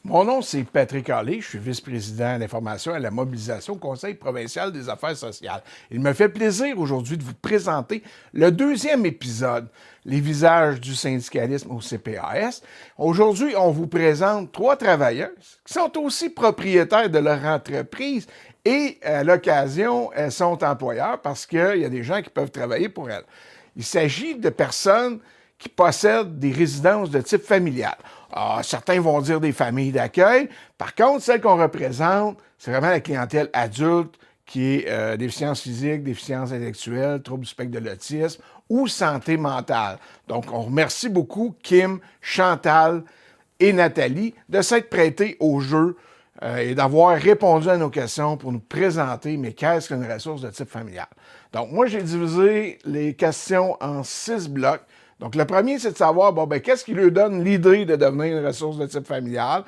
Mon nom, c'est Patrick Hallé. Je suis vice-président à l'information et à la mobilisation au Conseil provincial des affaires sociales. Il me fait plaisir aujourd'hui de vous présenter le deuxième épisode, Les visages du syndicalisme au CPAS. Aujourd'hui, on vous présente 3 travailleuses qui sont aussi propriétaires de leur entreprise et, à l'occasion, elles sont employeurs parce qu'il y a des gens qui peuvent travailler pour elles. Il s'agit de personnes qui possèdent des résidences de type familial. Certains vont dire des familles d'accueil. Par contre, celles qu'on représente, c'est vraiment la clientèle adulte qui est déficience physique, déficience intellectuelle, trouble du spectre de l'autisme ou santé mentale. Donc, on remercie beaucoup Kim, Chantal et Nathalie de s'être prêtées au jeu et d'avoir répondu à nos questions pour nous présenter, mais qu'est-ce qu'une ressource de type familial? Donc, moi, j'ai divisé les questions en 6 blocs. Donc, le premier, c'est de savoir, qu'est-ce qui leur donne l'idée de devenir une ressource de type familial?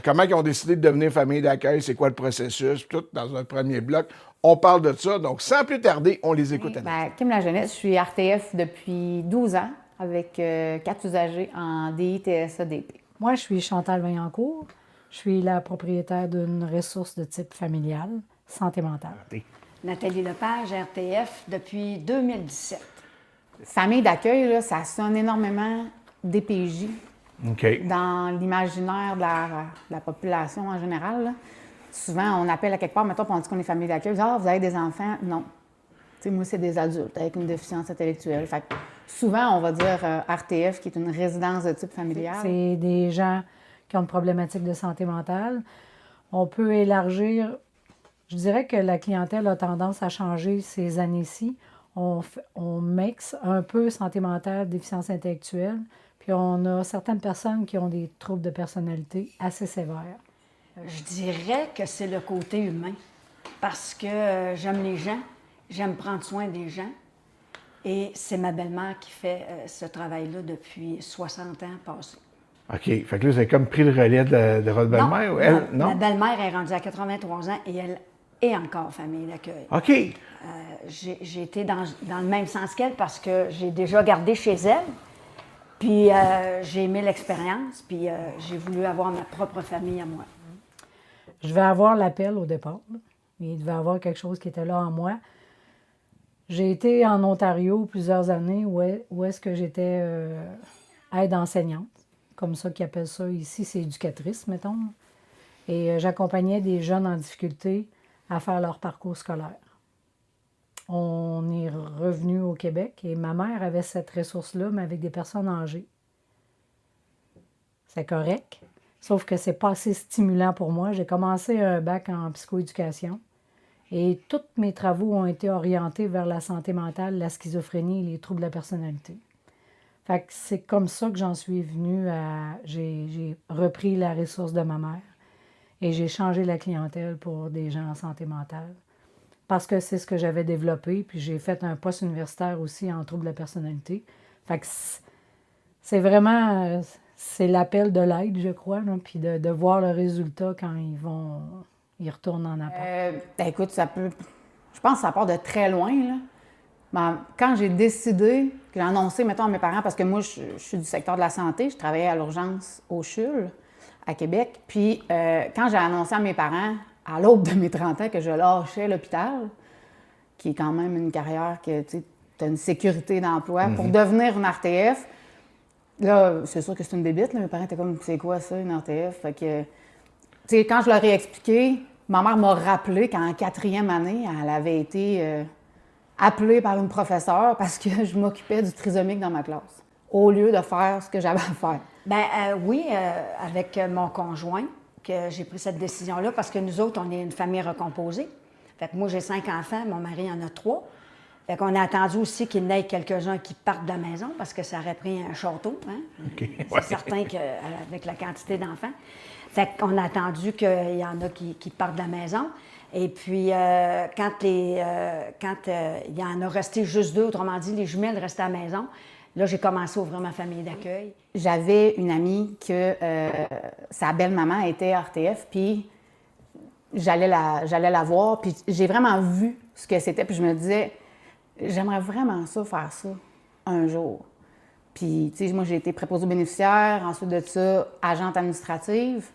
Comment ils ont décidé de devenir famille d'accueil? C'est quoi le processus? Tout dans un premier bloc. On parle de ça. Donc, sans plus tarder, on les écoute. Kim Lajeunesse, je suis RTF depuis 12 ans avec 4 usagers en DI-TSA-DP. Moi, je suis Chantal Vaillancourt. Je suis la propriétaire d'une ressource de type familial, santé mentale. Nathalie Lepage, RTF, depuis 2017. Famille d'accueil, là, ça sonne énormément DPJ dans l'imaginaire de la population en général. Là. Souvent, on appelle à quelque part, mettons, puis on dit qu'on est famille d'accueil. Ah, vous avez des enfants? Non. T'sais, moi, c'est des adultes avec une déficience intellectuelle. Fait que souvent, on va dire RTF, qui est une résidence de type familial. C'est des gens qui ont une problématique de santé mentale. On peut élargir. Je dirais que la clientèle a tendance à changer ces années-ci. On mixe un peu santé mentale, déficience intellectuelle, puis on a certaines personnes qui ont des troubles de personnalité assez sévères. Je dirais que c'est le côté humain, parce que j'aime les gens, j'aime prendre soin des gens, et c'est ma belle-mère qui fait ce travail-là depuis 60 ans passés. OK. Fait que là, vous avez comme pris le relais de votre belle-mère? Non, Elle, non? Ma belle-mère est rendue à 83 ans et elle est encore famille d'accueil. OK. J'ai été dans le même sens qu'elle parce que j'ai déjà gardé chez elle. Puis j'ai aimé l'expérience, puis j'ai voulu avoir ma propre famille à moi. Je devais avoir l'appel au départ. Là. Il devait y avoir quelque chose qui était là en moi. J'ai été en Ontario plusieurs années où est-ce que j'étais aide enseignante, comme ça qu'ils appellent ça ici, c'est éducatrice, mettons. Et j'accompagnais des jeunes en difficulté à faire leur parcours scolaire. On est revenu au Québec et ma mère avait cette ressource-là, mais avec des personnes âgées. C'est correct, sauf que c'est pas assez stimulant pour moi. J'ai commencé un bac en psychoéducation et tous mes travaux ont été orientés vers la santé mentale, la schizophrénie et les troubles de la personnalité. Fait que c'est comme ça que j'en suis venue à... J'ai repris la ressource de ma mère et j'ai changé la clientèle pour des gens en santé mentale. Parce que c'est ce que j'avais développé, puis j'ai fait un poste universitaire aussi en troubles de la personnalité. Fait que c'est vraiment, c'est l'appel de l'aide, je crois, là, puis de voir le résultat quand ils retournent en appart. Écoute, je pense que ça part de très loin, là. Ben, quand j'ai décidé, que j'ai annoncé, mettons, à mes parents, parce que moi, je suis du secteur de la santé, je travaillais à l'urgence au CHUL, à Québec, puis quand j'ai annoncé à mes parents, à l'aube de mes 30 ans, que je lâchais l'hôpital, qui est quand même une carrière que tu as une sécurité d'emploi, pour devenir une RTF, là, c'est sûr que c'est une bébite, là. Mes parents étaient comme, c'est quoi ça, une RTF? Fait que, tu sais, quand je leur ai expliqué, ma mère m'a rappelé qu'en 4e année, elle avait été appelée par une professeure parce que je m'occupais du trisomique dans ma classe, au lieu de faire ce que j'avais à faire. Oui, avec mon conjoint, que j'ai pris cette décision-là parce que nous autres, on est une famille recomposée. Fait que moi, j'ai 5 enfants, mon mari en a 3. Fait qu'on a attendu aussi qu'il n'ait quelques-uns qui partent de la maison parce que ça aurait pris un château, hein? Okay. C'est certain qu'avec la quantité d'enfants. Fait qu'on a attendu qu'il y en a qui partent de la maison. Et puis, quand il y en a resté juste 2, autrement dit, les jumelles restaient à la maison, là, j'ai commencé à ouvrir ma famille d'accueil. J'avais une amie que sa belle-maman était RTF, puis j'allais la voir, puis j'ai vraiment vu ce que c'était, puis je me disais, j'aimerais vraiment ça, faire ça, un jour. Puis, tu sais, moi, j'ai été préposée aux bénéficiaires, ensuite de ça, agente administrative.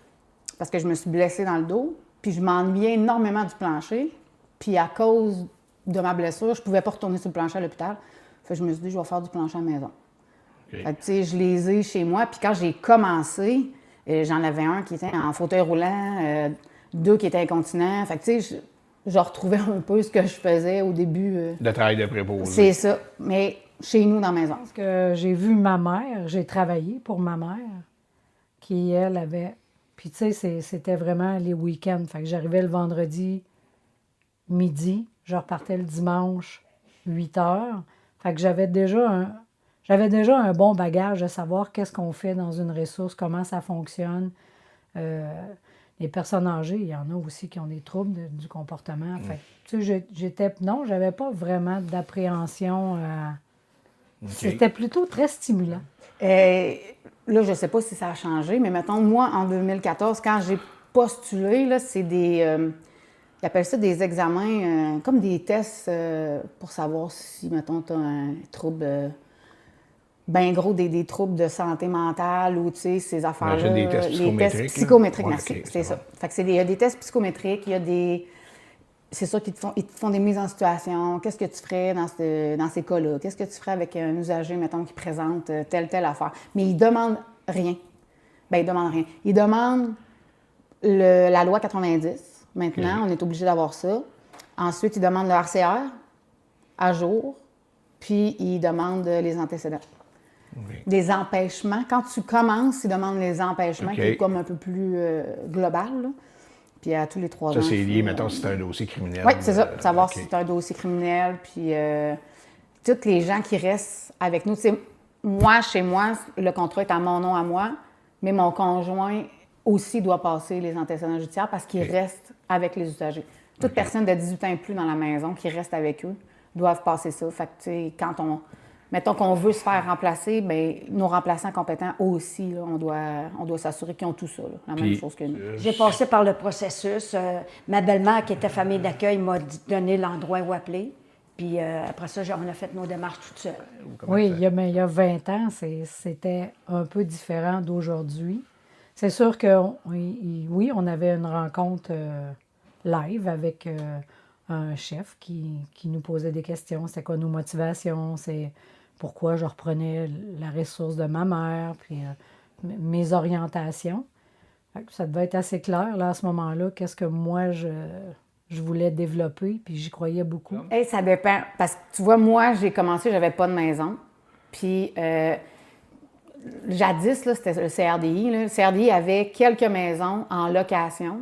parce que je me suis blessée dans le dos, puis je m'ennuyais énormément du plancher. Puis à cause de ma blessure, je pouvais pas retourner sur le plancher à l'hôpital. Fait que je me suis dit, je vais faire du plancher à la maison. OK. Fait que, tu sais, je les ai chez moi. Puis quand j'ai commencé, j'en avais un qui était en fauteuil roulant, 2 qui étaient incontinents. Fait que, tu sais, je retrouvais un peu ce que je faisais au début. Le travail de préposé. C'est ça. Mais chez nous, dans la maison. Parce que j'ai vu ma mère, j'ai travaillé pour ma mère, qui, elle, avait... Puis, tu sais, c'était vraiment les week-ends. Fait que j'arrivais le vendredi midi, je repartais le dimanche 8 heures. Fait que j'avais déjà un bon bagage de savoir qu'est-ce qu'on fait dans une ressource, comment ça fonctionne. Les personnes âgées, il y en a aussi qui ont des troubles du comportement. Fait que, tu sais, j'avais pas vraiment d'appréhension. C'était plutôt très stimulant. Là, je ne sais pas si ça a changé, mais mettons, moi, en 2014, quand j'ai postulé, là, c'est des... ils appellent ça des examens, comme des tests pour savoir si, mettons, tu as un trouble... ben gros, des troubles de santé mentale ou, tu sais, ces affaires-là. J'imagine des tests Les psychométriques. tests psychométriques, Ouais, merci, ok, c'est ça. bon. Fait que il y a des tests psychométriques, il y a des... C'est sûr qu'ils te font des mises en situation. Qu'est-ce que tu ferais dans ces cas-là? Qu'est-ce que tu ferais avec un usager, mettons, qui présente telle affaire? Mais ils demandent rien. Bien, ils demandent rien. Ils demandent la loi 90. Maintenant, on est obligé d'avoir ça. Ensuite, ils demandent le RCR à jour. Puis, ils demandent les antécédents. OK. Des empêchements. Quand tu commences, ils demandent les empêchements, OK. qui est comme un peu plus global, là. Puis à tous les 3 ans. Ça, c'est lié, il faut, mettons, si c'est un dossier criminel. Oui, c'est ça. Savoir OK. si c'est un dossier criminel. Puis tous les gens qui restent avec nous. Tu sais, moi, chez moi, le contrat est à mon nom à moi, mais mon conjoint aussi doit passer les antécédents judiciaires parce qu'il reste avec les usagers. Toute personne de 18 ans et plus dans la maison qui reste avec eux doivent passer ça. Fait que, tu sais, quand mettons qu'on veut se faire remplacer, bien, nos remplaçants compétents aussi, là, on doit s'assurer qu'ils ont tout ça, là, la même chose que nous. J'ai passé par le processus. Ma belle-mère, qui était famille d'accueil, m'a donné l'endroit où appeler. Puis après ça, on a fait nos démarches toutes seules. Oui, il y a 20 ans, c'était un peu différent d'aujourd'hui. C'est sûr que oui, on avait une rencontre live avec un chef qui nous posait des questions. C'était quoi nos motivations? C'est pourquoi je reprenais la ressource de ma mère, puis mes orientations. Fait que ça devait être assez clair là, à ce moment-là, qu'est-ce que moi je voulais développer, puis j'y croyais beaucoup. Hey, ça dépend. Parce que tu vois, moi, j'ai commencé, j'avais pas de maison. Puis jadis, là, c'était le CRDI. Là. Le CRDI avait quelques maisons en location.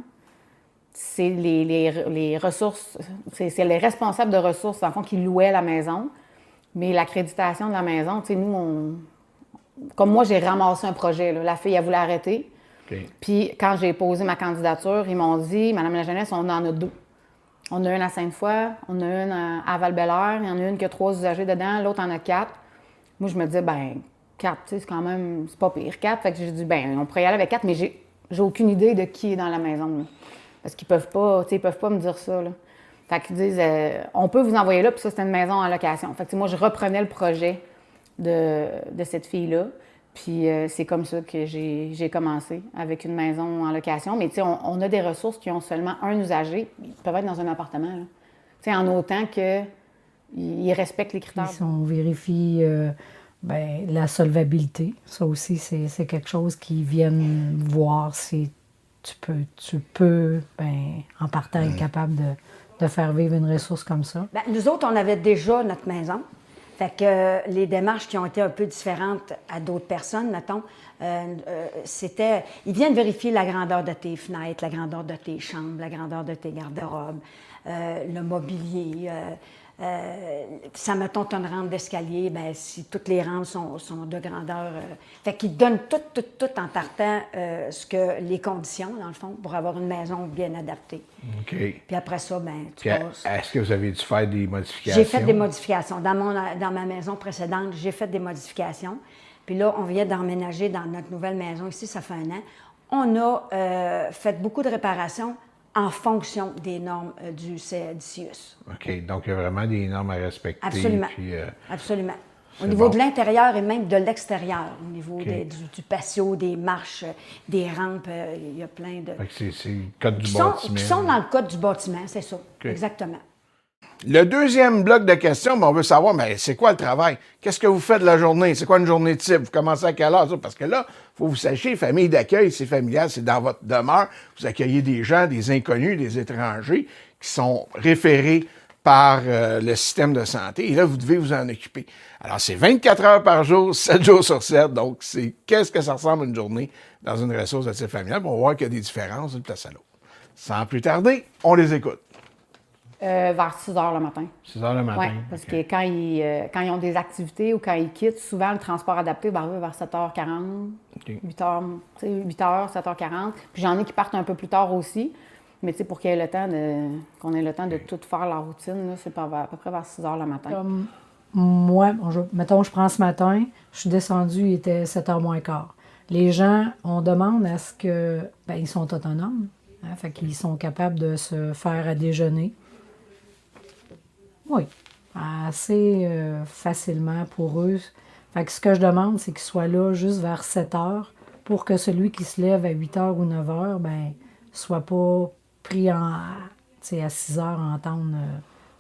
C'est les ressources, c'est les responsables de ressources, en fond, qui louaient la maison. Mais l'accréditation de la maison, tu sais, nous, comme moi, j'ai ramassé un projet. Là. La fille, elle voulait arrêter. OK. Puis quand j'ai posé ma candidature, ils m'ont dit, Madame la jeunesse, on en a 2. On a une à Sainte-Foy, on a une à Val-Bélair, il y en a une qui a 3 usagers dedans, l'autre en a 4. Moi, je me disais, ben 4, tu sais, c'est quand même, c'est pas pire, 4. Fait que j'ai dit, ben on pourrait y aller avec 4, mais j'ai aucune idée de qui est dans la maison. Là. Parce qu'ils peuvent pas, tu sais, ils peuvent pas me dire ça, là. Fait qu'ils disent, on peut vous envoyer là, puis ça, c'est une maison en location. Fait que moi, je reprenais le projet de cette fille-là. Puis c'est comme ça que j'ai commencé, avec une maison en location. Mais tu sais, on a des ressources qui ont seulement un usager. Ils peuvent être dans un appartement, là. Tu sais, en autant qu'ils respectent les critères. Si on vérifie la solvabilité, ça aussi, c'est quelque chose qu'ils viennent voir si tu peux en partant, être capable de faire vivre une ressource comme ça. Bien, nous autres, on avait déjà notre maison. Fait que les démarches qui ont été un peu différentes à d'autres personnes, mettons, c'était... Ils viennent vérifier la grandeur de tes fenêtres, la grandeur de tes chambres, la grandeur de tes garde-robes, le mobilier. Ça, mettons, tu as une rampe d'escalier, bien, si toutes les rampes sont de grandeur... fait qu'ils donnent tout en partant les conditions, dans le fond, pour avoir une maison bien adaptée. OK. Puis après ça, bien, tu Puis, passes... est-ce que vous avez dû faire des modifications? J'ai fait des modifications. Dans ma maison précédente, j'ai fait des modifications. Puis là, on vient d'emménager dans notre nouvelle maison ici, ça fait 1 an. On a fait beaucoup de réparations en fonction des normes du CIUS. OK. Donc, il y a vraiment des normes à respecter. Absolument. Puis, Absolument. Au niveau bon. de l'intérieur et même de l'extérieur, au niveau OK. du patio, des marches, des rampes, il y a plein de... Fait que c'est le code du Qui bâtiment. sont dans le code du bâtiment, c'est ça. Exactement. Le deuxième bloc de questions, on veut savoir, mais c'est quoi le travail? Qu'est-ce que vous faites de la journée? C'est quoi une journée type? Vous commencez à quelle heure? Ça? Parce que là, il faut que vous sachiez, famille d'accueil, c'est familial, c'est dans votre demeure. Vous accueillez des gens, des inconnus, des étrangers qui sont référés par le système de santé. Et là, vous devez vous en occuper. Alors, c'est 24 heures par jour, 7 jours sur 7. Donc, c'est qu'est-ce que ça ressemble à une journée dans une ressource de type familial? On va voir qu'il y a des différences d'une place à l'autre. Sans plus tarder, on les écoute. Vers 6 heures le matin. 6 heures le matin. Oui, parce que quand ils ont des activités ou quand ils quittent, souvent le transport adapté va arriver vers 7h40, 8h, 8h, 7h40. Puis j'en ai qui partent un peu plus tard aussi. Mais tu sais, pour qu'on ait le temps de tout faire la routine, là, c'est à peu près vers 6 heures le matin. Comme moi, mettons, je prends ce matin, je suis descendue, il était 7h moins quart. Les gens, on demande à ce que, ils sont autonomes, hein, fait qu'ils sont capables de se faire à déjeuner. Oui, assez facilement pour eux. Fait que ce que je demande, c'est qu'ils soient là juste vers 7 heures pour que celui qui se lève à 8 heures ou 9 heures, soit pas pris à 6 heures à entendre.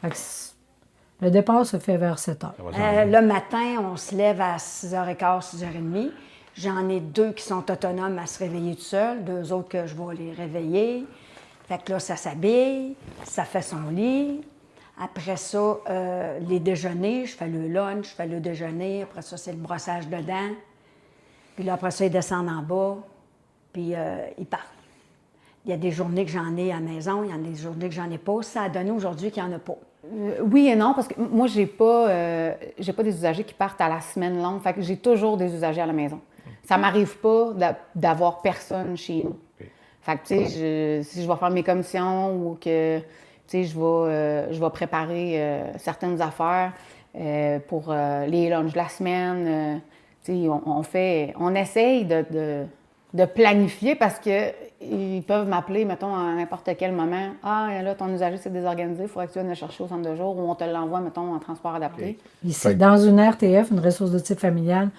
Fait que le départ se fait vers 7 heures. Le matin, on se lève à 6h15, 6h30. J'en ai 2 qui sont autonomes à se réveiller tout seuls, 2 autres que je vais les réveiller. Fait que là, ça s'habille, ça fait son lit. Après ça, les déjeuners, je fais le lunch, je fais le déjeuner. Après ça, c'est le brossage de dents. Puis là, après ça, ils descendent en bas, puis ils partent. Il y a des journées que j'en ai à la maison, il y en a des journées que j'en ai pas. Ça a donné aujourd'hui qu'il n'y en a pas. Oui et non, parce que moi, j'ai pas des usagers qui partent à la semaine longue. Fait que j'ai toujours des usagers à la maison. Ça m'arrive pas d'avoir personne chez nous. Fait que, tu sais, si je vais faire mes commissions ou que, tu sais, je vais préparer certaines affaires pour les lunchs de la semaine, tu sais, on essaye de planifier parce que ils peuvent m'appeler, mettons, à n'importe quel moment. Ah, là, ton usager s'est désorganisé, il faudrait que tu viennes le chercher au centre de jour ou on te l'envoie, mettons, en transport adapté. Ici, dans une RTF, une ressource de type familial,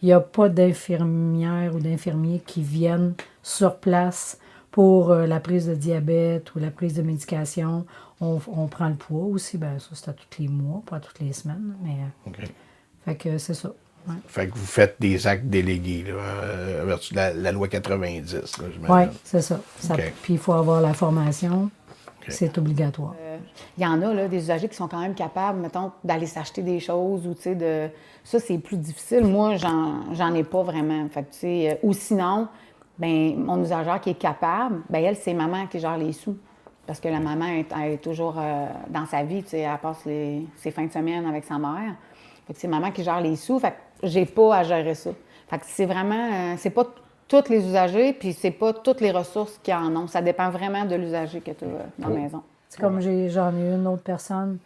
il n'y a pas d'infirmières ou d'infirmiers qui viennent sur place pour la prise de diabète ou la prise de médication. On prend le poids aussi, ça c'est à tous les mois, pas à toutes les semaines, mais... Fait que c'est ça. Ouais. Fait que vous faites des actes délégués, là, vertu de la loi 90, là, j'imagine. Oui, c'est ça. OK. Puis il faut avoir la formation. C'est obligatoire. Il y en a, là, des usagers qui sont quand même capables, mettons, d'aller s'acheter des choses ou, tu sais, Ça, c'est plus difficile. Moi, j'en ai pas vraiment. Fait que, tu sais, ou sinon, mon usagère qui est capable, elle, c'est maman qui gère les sous. Parce que la maman elle est toujours dans sa vie, tu sais, elle passe ses fins de semaine avec sa mère. Fait que c'est maman qui gère les sous. Fait que j'ai pas à gérer ça. Fait que c'est vraiment... c'est pas tous les usagers, puis c'est pas toutes les ressources qui en ont. Ça dépend vraiment de l'usager que tu as dans la maison. C'est comme j'en ai une autre personne,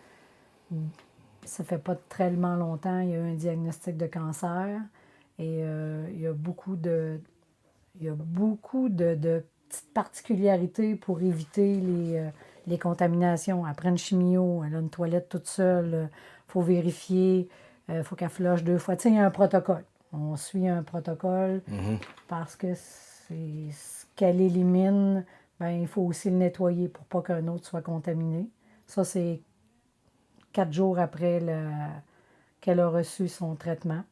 ça fait pas tellement longtemps, il y a eu un diagnostic de cancer et il y a beaucoup de petites particularités pour éviter les contaminations. Après une chimio, elle a une toilette toute seule, il faut vérifier, il faut qu'elle flush 2 fois. Tu sais, il y a un protocole. On suit un protocole parce que c'est ce qu'elle élimine, il faut aussi le nettoyer pour pas qu'un autre soit contaminé. Ça, c'est 4 jours après qu'elle a reçu son traitement.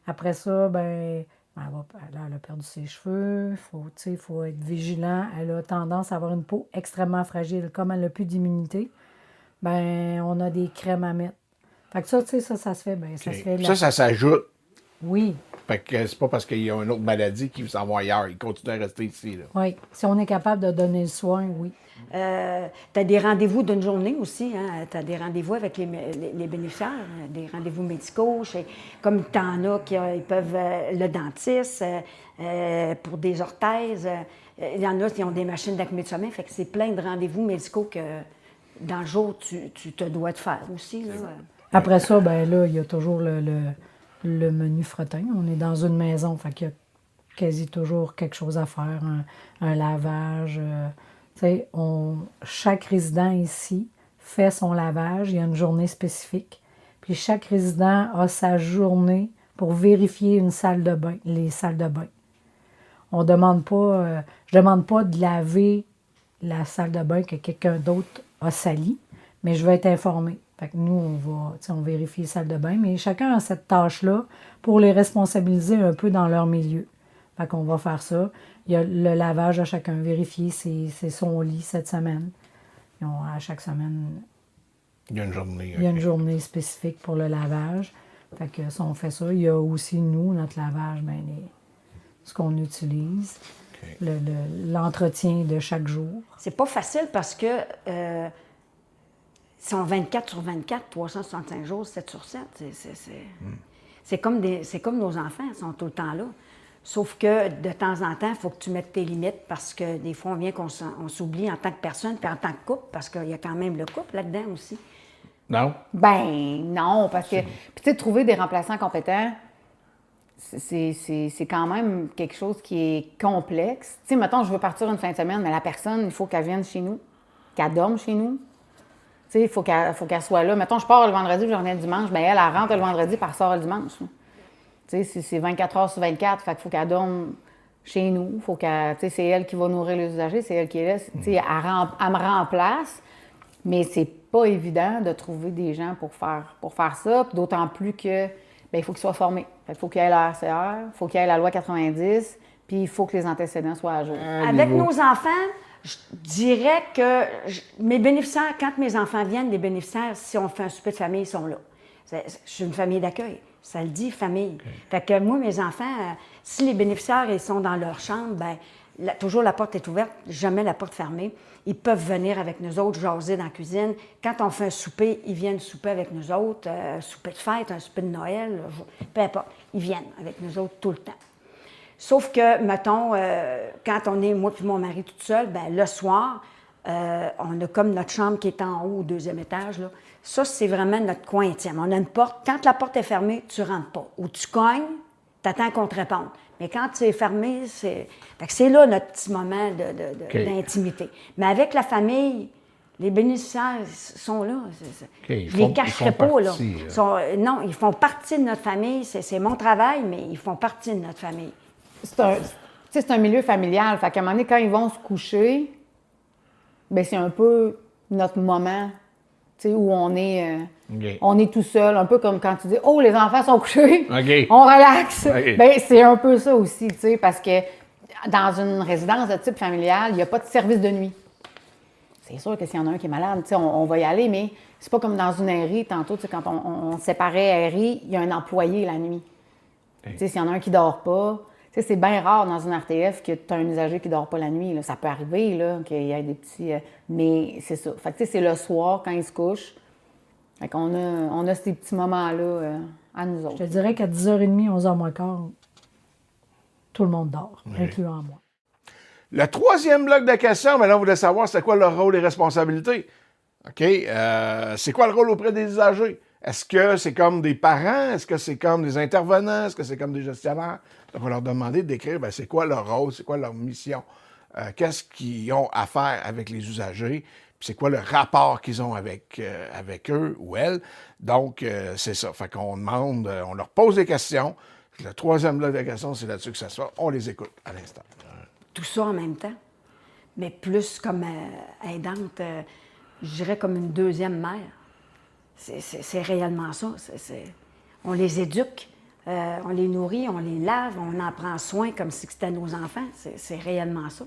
Après ça, elle a perdu ses cheveux. Il faut être vigilant. Elle a tendance à avoir une peau extrêmement fragile. Comme elle n'a plus d'immunité, on a des crèmes à mettre. Fait que ça, tu sais, ça se fait. Ça se fait Ça s'ajoute. Oui. Fait que c'est pas parce qu'il y a une autre maladie qu'il s'en va ailleurs. Il continue à rester ici, là. Oui. Si on est capable de donner le soin, oui. Tu as des rendez-vous d'une journée aussi. Hein? Tu as des rendez-vous avec les bénéficiaires, des rendez-vous médicaux. Comme tu en as qui ils peuvent le dentiste pour des orthèses. Il y en a qui ont des machines d'acné de sommeil. Fait que c'est plein de rendez-vous médicaux que dans le jour, tu te dois de faire aussi. Là. Après ça, là, il y a toujours le menu fretin. On est dans une maison, fait qu'il y a quasi toujours quelque chose à faire, un lavage. Chaque résident ici fait son lavage. Il y a une journée spécifique. Puis chaque résident a sa journée pour vérifier une salle de bain, les salles de bain. On demande pas, je ne demande pas de laver la salle de bain que quelqu'un d'autre a sali, mais je vais être informée. Fait que nous, on vérifie les salles de bain, mais chacun a cette tâche-là pour les responsabiliser un peu dans leur milieu. Fait qu'on va faire ça. Il y a le lavage à chacun, vérifier c'est son lit cette semaine. À chaque semaine, Il y a une journée. il y a une OK. journée spécifique pour le lavage. Fait que ça, on fait ça. Il y a aussi, nous, notre lavage, ce qu'on utilise, OK. l'entretien de chaque jour. C'est pas facile parce que ils sont 24 sur 24, 365 jours, 7 sur 7. C'est comme nos enfants, ils sont tout le temps là. Sauf que de temps en temps, il faut que tu mettes tes limites parce que des fois, on vient qu'on s'oublie en tant que personne puis en tant que couple, parce qu'il y a quand même le couple là-dedans aussi. Non? Ben non, parce que. Puis tu sais, trouver des remplaçants compétents, c'est quand même quelque chose qui est complexe. Tu sais, mettons, je veux partir une fin de semaine, mais la personne, il faut qu'elle vienne chez nous, qu'elle dorme chez nous. Tu sais, il faut qu'elle soit là. Mettons, je pars le vendredi, je reviens le dimanche, bien, elle rentre le vendredi, puis elle ressort le dimanche. Là. Tu sais, c'est 24 heures sur 24, fait qu'il faut qu'elle dorme chez nous. Faut qu'elle, tu sais, c'est elle qui va nourrir les usagers, c'est elle qui est là. Tu sais, elle me remplace, mais c'est pas évident de trouver des gens pour faire ça. Puis d'autant plus que, bien, il faut qu'ils soient formés. Fait qu'il faut qu'il y ait la RCR, il faut qu'il y ait la loi 90, puis il faut que les antécédents soient à jour. Avec nos enfants, je dirais que mes bénéficiaires, quand mes enfants viennent, les bénéficiaires, si on fait un souper de famille, ils sont là. Je suis une famille d'accueil. Ça le dit, famille. Okay. Fait que moi, mes enfants, si les bénéficiaires ils sont dans leur chambre, bien, toujours la porte est ouverte, jamais la porte fermée. Ils peuvent venir avec nous autres, jaser dans la cuisine. Quand on fait un souper, ils viennent souper avec nous autres, un souper de fête, un souper de Noël, peu importe. Ils viennent avec nous autres tout le temps. Sauf que, mettons, quand on est, moi puis mon mari tout seul, bien, le soir, on a comme notre chambre qui est en haut, au 2e étage, là. Ça, c'est vraiment notre coin intime. On a une porte. Quand la porte est fermée, tu ne rentres pas. Ou tu cognes, tu attends qu'on te réponde. Mais quand c'est fermé, c'est là notre petit moment d'intimité. Mais avec la famille, les bénéficiaires sont là. Je ne les cacherai pas. Partie, là. Non, ils font partie de notre famille. C'est mon travail, mais ils font partie de notre famille. C'est un milieu familial. Fait qu'à un moment donné, quand ils vont se coucher, bien, c'est un peu notre moment. Où on est tout seul, un peu comme quand tu dis « Oh, les enfants sont couchés, on relaxe Bien, c'est un peu ça aussi, parce que dans une résidence de type familial, il n'y a pas de service de nuit. C'est sûr que s'il y en a un qui est malade, on va y aller, mais c'est pas comme dans une aérie, tantôt, quand on séparait aérie, il y a un employé la nuit. S'il y en a un qui ne dort pas, c'est bien rare dans une RTF que tu as un usager qui ne dort pas la nuit. Là. Ça peut arriver qu'il y ait des petits... mais c'est ça. Fait que c'est le soir, quand ils se couchent. Fait qu'on on a ces petits moments-là à nous autres. Je te dirais qu'à 10h30, 11h moins quart, tout le monde dort, incluant moi. Le troisième bloc de questions, maintenant, on voulait savoir c'est quoi leur rôle et responsabilité. OK? C'est quoi le rôle auprès des usagers? Est-ce que c'est comme des parents? Est-ce que c'est comme des intervenants? Est-ce que c'est comme des gestionnaires? On va leur demander de décrire c'est quoi leur rôle, c'est quoi leur mission, qu'est-ce qu'ils ont à faire avec les usagers, puis c'est quoi le rapport qu'ils ont avec eux ou elles. Donc, c'est ça. Fait qu'on demande, on leur pose des questions. Le troisième bloc de questions, c'est là-dessus que ça se fait. On les écoute à l'instant. Tout ça en même temps, mais plus comme aidante, je dirais comme une deuxième mère. C'est réellement ça. On les éduque, on les nourrit, on les lave, on en prend soin comme si c'était nos enfants. C'est réellement ça.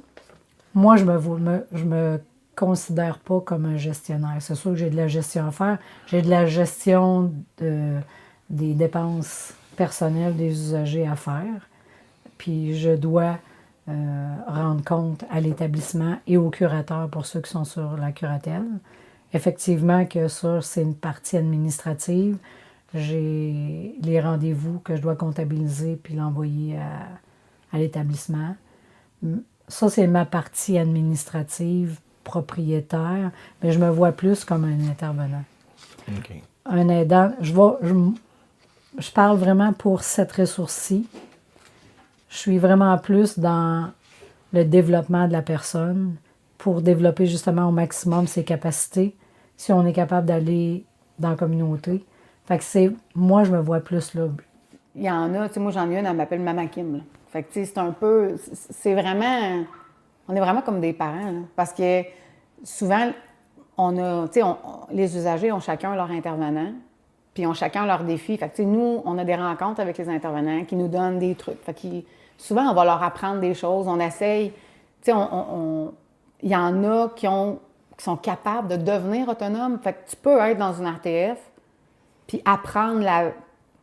Moi, je me considère pas comme un gestionnaire. C'est sûr que j'ai de la gestion à faire. J'ai de la gestion des dépenses personnelles des usagers à faire. Puis je dois rendre compte à l'établissement et au curateur pour ceux qui sont sur la curatelle. Effectivement que ça, c'est une partie administrative. J'ai les rendez-vous que je dois comptabiliser puis l'envoyer à l'établissement. Ça, c'est ma partie administrative, propriétaire, mais je me vois plus comme un intervenant. Okay. Un aidant. Je parle vraiment pour cette ressource-ci. Je suis vraiment plus dans le développement de la personne pour développer justement au maximum ses capacités. Si on est capable d'aller dans la communauté, Fait que moi, je me vois plus là. Il y en a, tu sais, moi j'en ai une, elle m'appelle Maman Kim, là. Fait que, tu sais, c'est un peu, c'est vraiment, on est vraiment comme des parents, là, parce que souvent, on a, tu sais, les usagers ont chacun leur intervenant, puis ils ont chacun leur défi. Fait que, tu sais, nous, on a des rencontres avec les intervenants qui nous donnent des trucs. Fait que souvent, on va leur apprendre des choses, on essaye, tu sais, il y en a qui sont capables de devenir autonomes. Fait que tu peux être dans une RTF, puis apprendre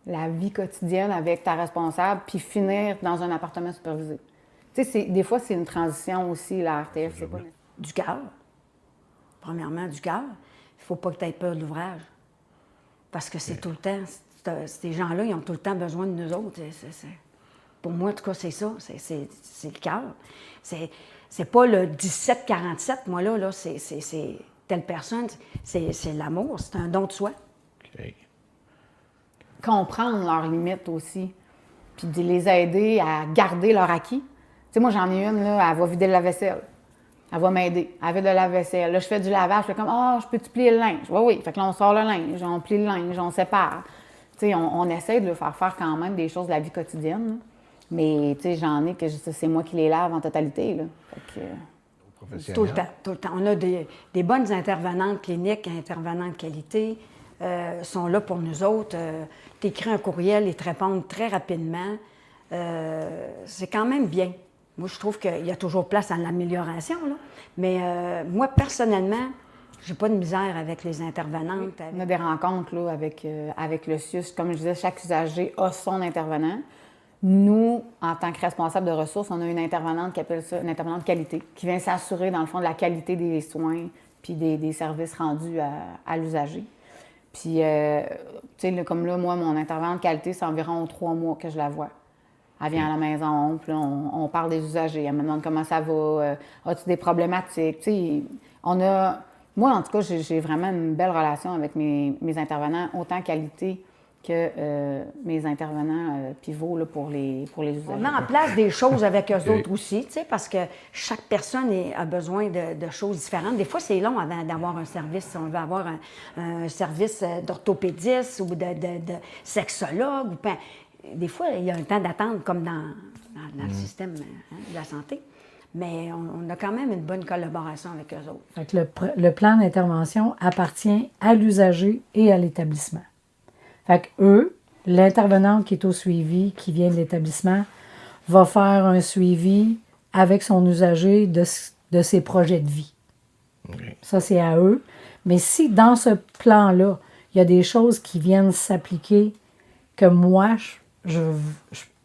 la vie quotidienne avec ta responsable, puis finir dans un appartement supervisé. Tu sais, des fois, c'est une transition aussi, la RTF. C'est pas... Du cœur. Premièrement, du cœur. Il ne faut pas que tu aies peur de l'ouvrage. Parce que c'est tout le temps... Ces gens-là, ils ont tout le temps besoin de nous autres. Pour moi, en tout cas, c'est ça. C'est le cœur. C'est pas le 1747, moi, là c'est telle personne. C'est l'amour. C'est un don de soi. OK. Comprendre leurs limites aussi, puis de les aider à garder leur acquis. Tu sais, moi, j'en ai une, là, elle va vider la vaisselle. Elle va m'aider. Elle vide le lave-vaisselle. Là, je fais du lavage, je fais comme « Ah, je peux-tu plier le linge? » Oui, oui. Fait que là, on sort le linge, on plie le linge, on sépare. Tu sais, on essaie de leur faire quand même des choses de la vie quotidienne, là. Mais, tu sais, j'en ai que c'est moi qui les lave en totalité, là. Fait que... Tout le temps, tout le temps. On a des bonnes intervenantes cliniques, intervenantes de qualité, sont là pour nous autres. T'écris un courriel, ils te répondent très rapidement. C'est quand même bien. Moi, je trouve qu'il y a toujours place à l'amélioration, là. Mais moi, personnellement, j'ai pas de misère avec les intervenantes. On a des rencontres là, avec le CIUS. Comme je disais, chaque usager a son intervenant. Nous, en tant que responsable de ressources, on a une intervenante qui appelle ça une intervenante qualité, qui vient s'assurer, dans le fond, de la qualité des soins puis des services rendus à l'usager. Puis, tu sais, comme là, moi, mon intervenante qualité, c'est environ 3 mois que je la vois. Elle vient à la maison, puis là, on parle des usagers. Elle me demande comment ça va, as-tu des problématiques? Tu sais, moi, en tout cas, j'ai vraiment une belle relation avec mes intervenants, autant qualité que mes intervenants pivots là, pour les usagers. On met en place des choses avec eux autres aussi, tu sais, parce que chaque personne a besoin de choses différentes. Des fois, c'est long avant d'avoir un service. On veut avoir un service d'orthopédiste ou de sexologue. Des fois, il y a un temps d'attente, comme dans le système de la santé. Mais on a quand même une bonne collaboration avec eux autres. Fait que le plan d'intervention appartient à l'usager et à l'établissement. Fait que eux, l'intervenante qui est au suivi, qui vient de l'établissement, va faire un suivi avec son usager de ses projets de vie. Okay. Ça, c'est à eux. Mais si dans ce plan-là, il y a des choses qui viennent s'appliquer que moi, je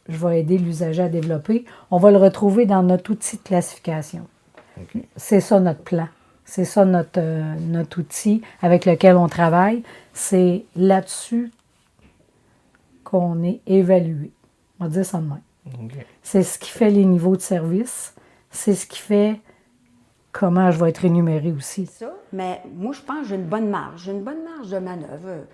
vais aider l'usager à développer, on va le retrouver dans notre outil de classification. Okay. C'est ça notre plan. C'est ça notre outil avec lequel on travaille. C'est là-dessus qu'on est évalué. On va dire ça de même. Okay. C'est ce qui fait les niveaux de service. C'est ce qui fait comment je vais être rémunéré aussi. C'est ça. Mais moi, je pense que j'ai une bonne marge. J'ai une bonne marge de manœuvre.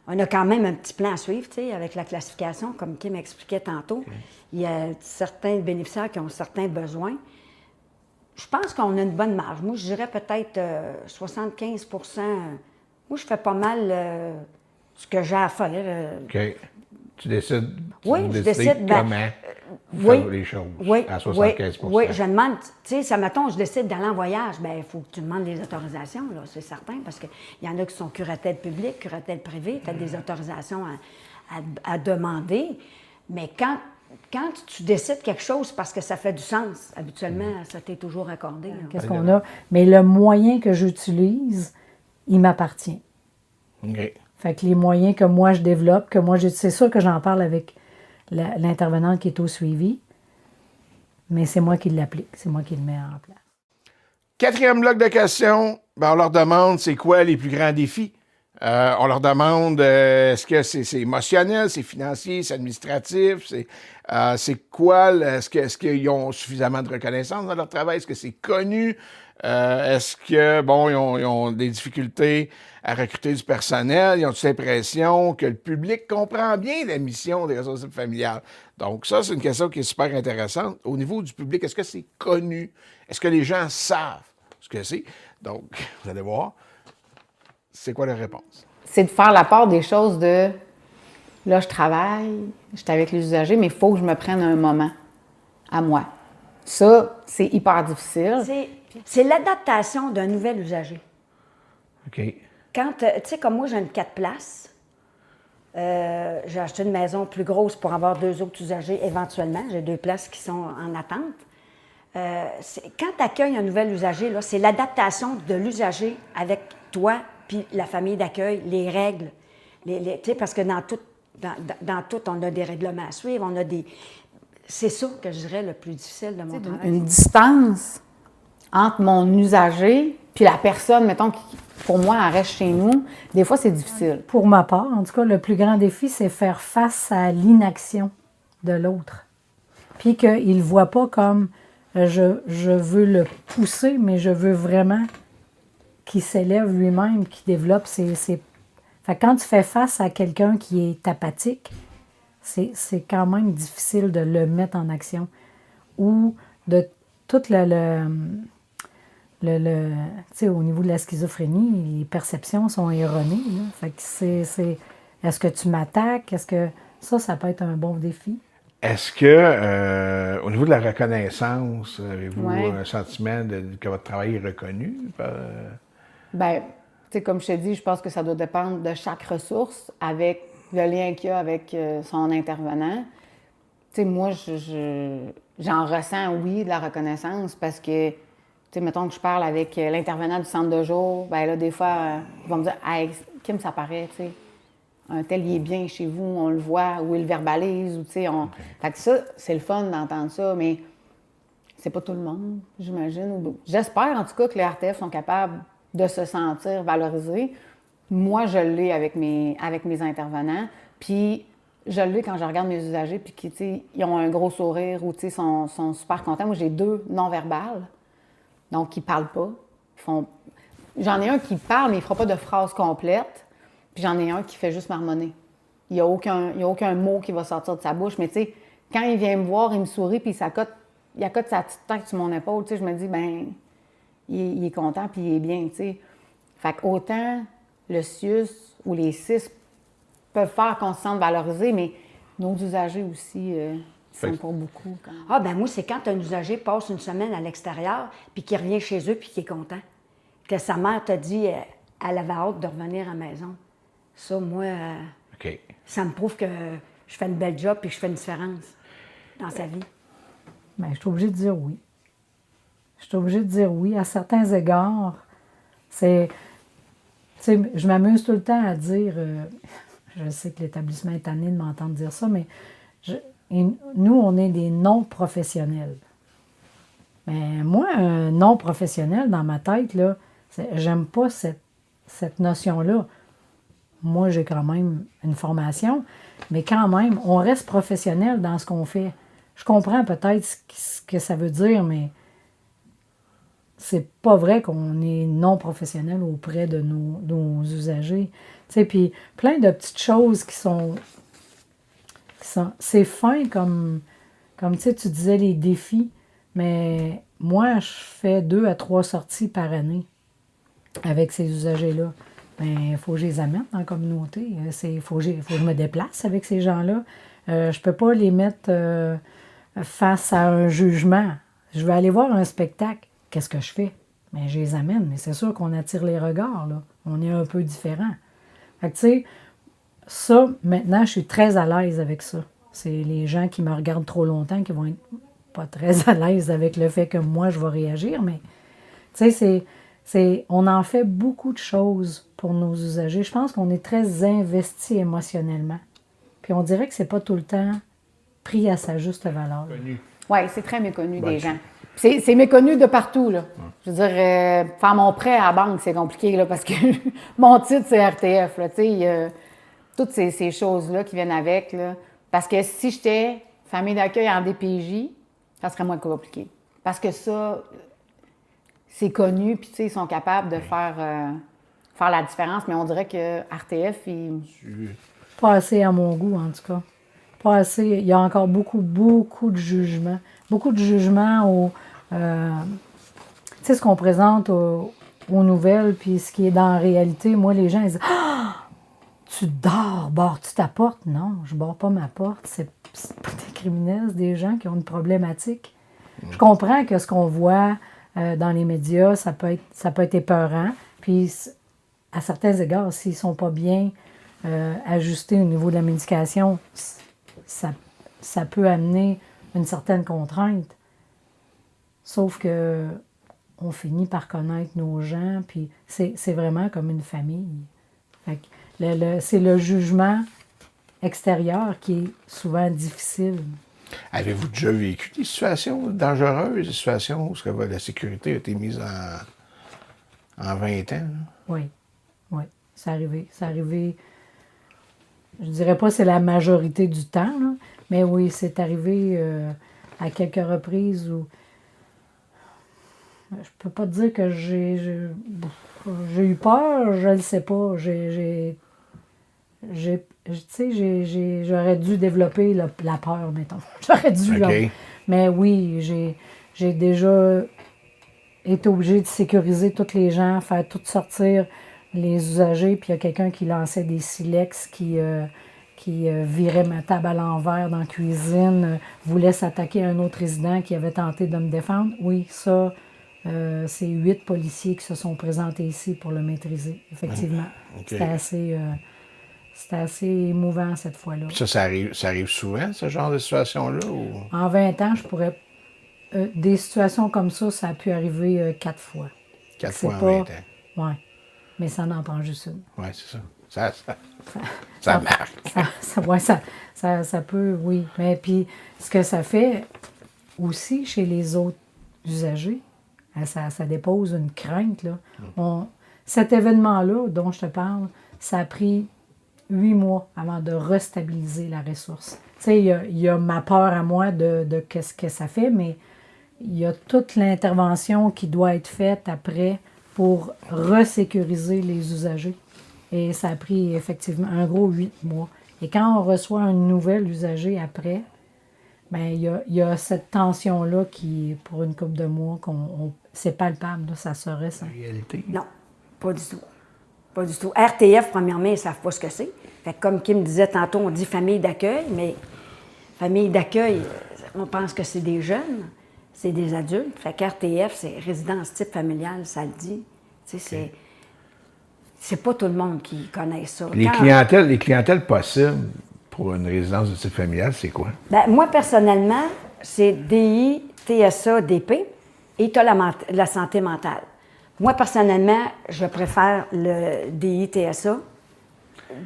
On a quand même un petit plan à suivre, tu sais, avec la classification, comme Kim expliquait tantôt. Okay. Il y a certains bénéficiaires qui ont certains besoins. Je pense qu'on a une bonne marge. Moi, je dirais peut-être 75 %. Moi, je fais pas mal ce que j'ai à faire. OK. Tu décides, oui, je décide comment faire les choses à 75 Oui, je demande, tu sais, mettons, je décide d'aller en voyage, bien, il faut que tu demandes des autorisations, là, c'est certain, parce qu'il y en a qui sont curatelle publique, curatelle privée, tu as des autorisations à demander, mais quand tu décides quelque chose parce que ça fait du sens, habituellement, ça t'est toujours accordé. Qu'est-ce qu'on a? Mais le moyen que j'utilise, il m'appartient. OK. Fait que les moyens que moi je développe, c'est sûr que j'en parle avec l'intervenante qui est au suivi, mais c'est moi qui l'applique, c'est moi qui le mets en place. 4e bloc de questions, ben on leur demande c'est quoi les plus grands défis. On leur demande est-ce que c'est émotionnel, c'est financier, c'est administratif, c'est quoi, est-ce qu'ils ont suffisamment de reconnaissance dans leur travail, est-ce que c'est connu, est-ce que, bon, ils ont des difficultés à recruter du personnel, ils ont l'impression que le public comprend bien la mission des ressources familiales. Donc ça, c'est une question qui est super intéressante. Au niveau du public, est-ce que c'est connu? Est-ce que les gens savent ce que c'est? Donc, vous allez voir. C'est quoi la réponse? c'est de faire la part des choses de, là, je travaille, je suis avec les usagers, mais il faut que je me prenne un moment à moi. Ça, c'est hyper difficile. C'est l'adaptation d'un nouvel usager. OK. Quand, tu sais, comme moi, j'ai une 4 places. J'ai acheté une maison plus grosse pour avoir 2 autres usagers éventuellement. J'ai 2 places qui sont en attente. Quand tu accueilles un nouvel usager, là, c'est l'adaptation de l'usager avec toi puis la famille d'accueil, les règles. Tu sais, parce que dans tout, on a des règlements à suivre, on a des... C'est ça que je dirais le plus difficile de mon travail. Une distance entre mon usager puis la personne, mettons, qui, pour moi, elle reste chez nous, des fois, c'est difficile. Pour ma part, en tout cas, le plus grand défi, c'est faire face à l'inaction de l'autre. Puis qu'il ne voit pas comme je veux le pousser, mais je veux vraiment qu'il s'élève lui-même, qu'il développe ses... Fait que quand tu fais face à quelqu'un qui est apathique, c'est quand même difficile de le mettre en action. Ou de tout tu sais, au niveau de la schizophrénie, les perceptions sont erronées. Là. Fait que est-ce que tu m'attaques? Est-ce que ça peut être un bon défi? Est-ce que, au niveau de la reconnaissance, avez-vous Ouais. un sentiment que votre travail est reconnu? Bien, tu sais, comme je t'ai dit, je pense que ça doit dépendre de chaque ressource avec le lien qu'il y a avec son intervenant. Tu sais, moi, j'en ressens, oui, de la reconnaissance parce que, tu sais, mettons que je parle avec l'intervenant du centre de jour, bien là, des fois, ils vont me dire « Hey, Kim, ça paraît, tu sais, un tel, il est bien chez vous, on le voit, ou il le verbalise, ou tu sais, on... » Fait que ça, c'est le fun d'entendre ça, mais c'est pas tout le monde, j'imagine. J'espère, en tout cas, que les RTF sont capables de se sentir valorisés. Moi, je l'ai avec mes intervenants, puis je l'ai quand je regarde mes usagers, puis qu'ils ont un gros sourire ou sont super contents. Moi, j'ai 2 non-verbales, donc ils ne parlent pas. J'en ai un qui parle, mais il ne fera pas de phrase complète, puis j'en ai un qui fait juste marmonner. Il n'y a aucun mot qui va sortir de sa bouche, mais tu sais, quand il vient me voir, il me sourit, puis il accote sa petite tête sur mon épaule, tu sais, je me dis, ben il est content, puis il est bien, tu sais. Fait qu'autant le CIUS ou les CIS peuvent faire qu'on se sente valorisé, mais nos usagers aussi sont pas beaucoup. Quand même. Ah, ben moi, c'est quand un usager passe une semaine à l'extérieur, puis qu'il revient chez eux, puis qu'il est content. Que sa mère t'a dit, elle avait hâte de revenir à la maison. Ça, moi, OK. ça me prouve que je fais une belle job, puis que je fais une différence dans sa vie. Bien, je suis obligée de dire oui. Je suis obligée de dire oui. À certains égards, c'est... Tu sais, je m'amuse tout le temps à dire... je sais que l'établissement est tanné de m'entendre dire ça, mais nous, on est des non-professionnels. Mais moi, un non-professionnel, dans ma tête, là, j'aime pas cette notion-là. Moi, j'ai quand même une formation, mais quand même, on reste professionnel dans ce qu'on fait. Je comprends peut-être ce que ça veut dire, mais c'est pas vrai qu'on est non professionnel auprès de nos usagers. Tu sais, puis plein de petites choses qui sont c'est fin comme tu sais, tu disais les défis, mais moi, je fais 2 à 3 sorties par année avec ces usagers-là. Bien, il faut que je les amène dans la communauté. Il faut que je me déplace avec ces gens-là. Je peux pas les mettre face à un jugement. Je vais aller voir un spectacle. Qu'est-ce que je fais? Bien, je les amène, mais c'est sûr qu'on attire les regards, là. On est un peu différents. Fait que, tu sais, ça, maintenant, je suis très à l'aise avec ça. C'est les gens qui me regardent trop longtemps qui vont être pas très à l'aise avec le fait que moi, je vais réagir, mais, tu sais, on en fait beaucoup de choses pour nos usagers. Je pense qu'on est très investi émotionnellement. Puis on dirait que c'est pas tout le temps pris à sa juste valeur. Oui, c'est très méconnu des gens. C'est méconnu de partout, là. Je veux dire, faire mon prêt à la banque, c'est compliqué, là, parce que mon titre, c'est RTF, là, tu sais, toutes ces choses-là qui viennent avec, là. Parce que si j'étais famille d'accueil en DPJ, ça serait moins compliqué. Parce que ça, c'est connu, puis tu sais, ils sont capables de faire la différence, mais on dirait que RTF, Pas assez à mon goût, en tout cas. Pas assez. Il y a encore beaucoup de jugements. Beaucoup de jugements tu sais, ce qu'on présente aux nouvelles, puis ce qui est dans la réalité. Moi, les gens, ils disent « Ah! tu dors, barres-tu ta porte? Non, je ne barre pas ma porte. C'est pas des criminels, c'est des gens qui ont une problématique. Je comprends que ce qu'on voit dans les médias, ça peut être épeurant. Puis, à certains égards, s'ils ne sont pas bien ajustés au niveau de la médication, ça peut amener une certaine contrainte. Sauf que on finit par connaître nos gens, puis c'est vraiment comme une famille. Fait que c'est le jugement extérieur qui est souvent difficile. Avez-vous déjà vécu des situations dangereuses, des situations où la sécurité a été mise en 20 ans? Oui, c'est arrivé. C'est arrivé, je dirais pas c'est la majorité du temps, là, mais oui, c'est arrivé à quelques reprises où je peux pas te dire que j'ai eu peur, je le sais pas. J'aurais dû développer la peur, mettons. J'aurais dû. OK. Là. Mais oui, j'ai déjà été obligée de sécuriser tous les gens, faire tout sortir les usagers, puis il y a quelqu'un qui lançait des silex, qui virait ma table à l'envers dans la cuisine, voulait s'attaquer à un autre résident qui avait tenté de me défendre. Oui, ça, c'est 8 policiers qui se sont présentés ici pour le maîtriser, effectivement. OK. C'était assez émouvant cette fois-là. Puis ça arrive souvent, ce genre de situation-là? Ou... En 20 ans, je pourrais... des situations comme ça a pu arriver 4 fois. 4 C'est fois en pas... 20 ans. Oui, mais ça n'en prend juste une. Oui, c'est ça. Ça marque. Ça peut, oui. Mais puis, ce que ça fait aussi chez les autres usagers, ça dépose une crainte, là. Cet événement-là dont je te parle, ça a pris 8 mois avant de restabiliser la ressource. Tu sais, il y a ma peur à moi de qu'est-ce que ça fait, mais il y a toute l'intervention qui doit être faite après pour resécuriser les usagers. Et ça a pris effectivement un gros 8 mois. Et quand on reçoit un nouvel usager après, bien, il y a cette tension-là qui, pour une couple de mois, c'est palpable, là, ça se ressent. Réalité. Non, pas du tout. Pas du tout. RTF, premièrement, ils ne savent pas ce que c'est. Fait que comme Kim disait tantôt, on dit famille d'accueil, mais famille d'accueil, on pense que c'est des jeunes, c'est des adultes. Fait qu'RTF, c'est résidence type familiale, ça le dit. Tu sais, c'est pas tout le monde qui connaît ça. Les clientèles possibles pour une résidence de type familial, c'est quoi? Ben, moi, personnellement, c'est DI, TSA, DP et tu as la santé mentale. Moi, personnellement, je préfère le DI, TSA,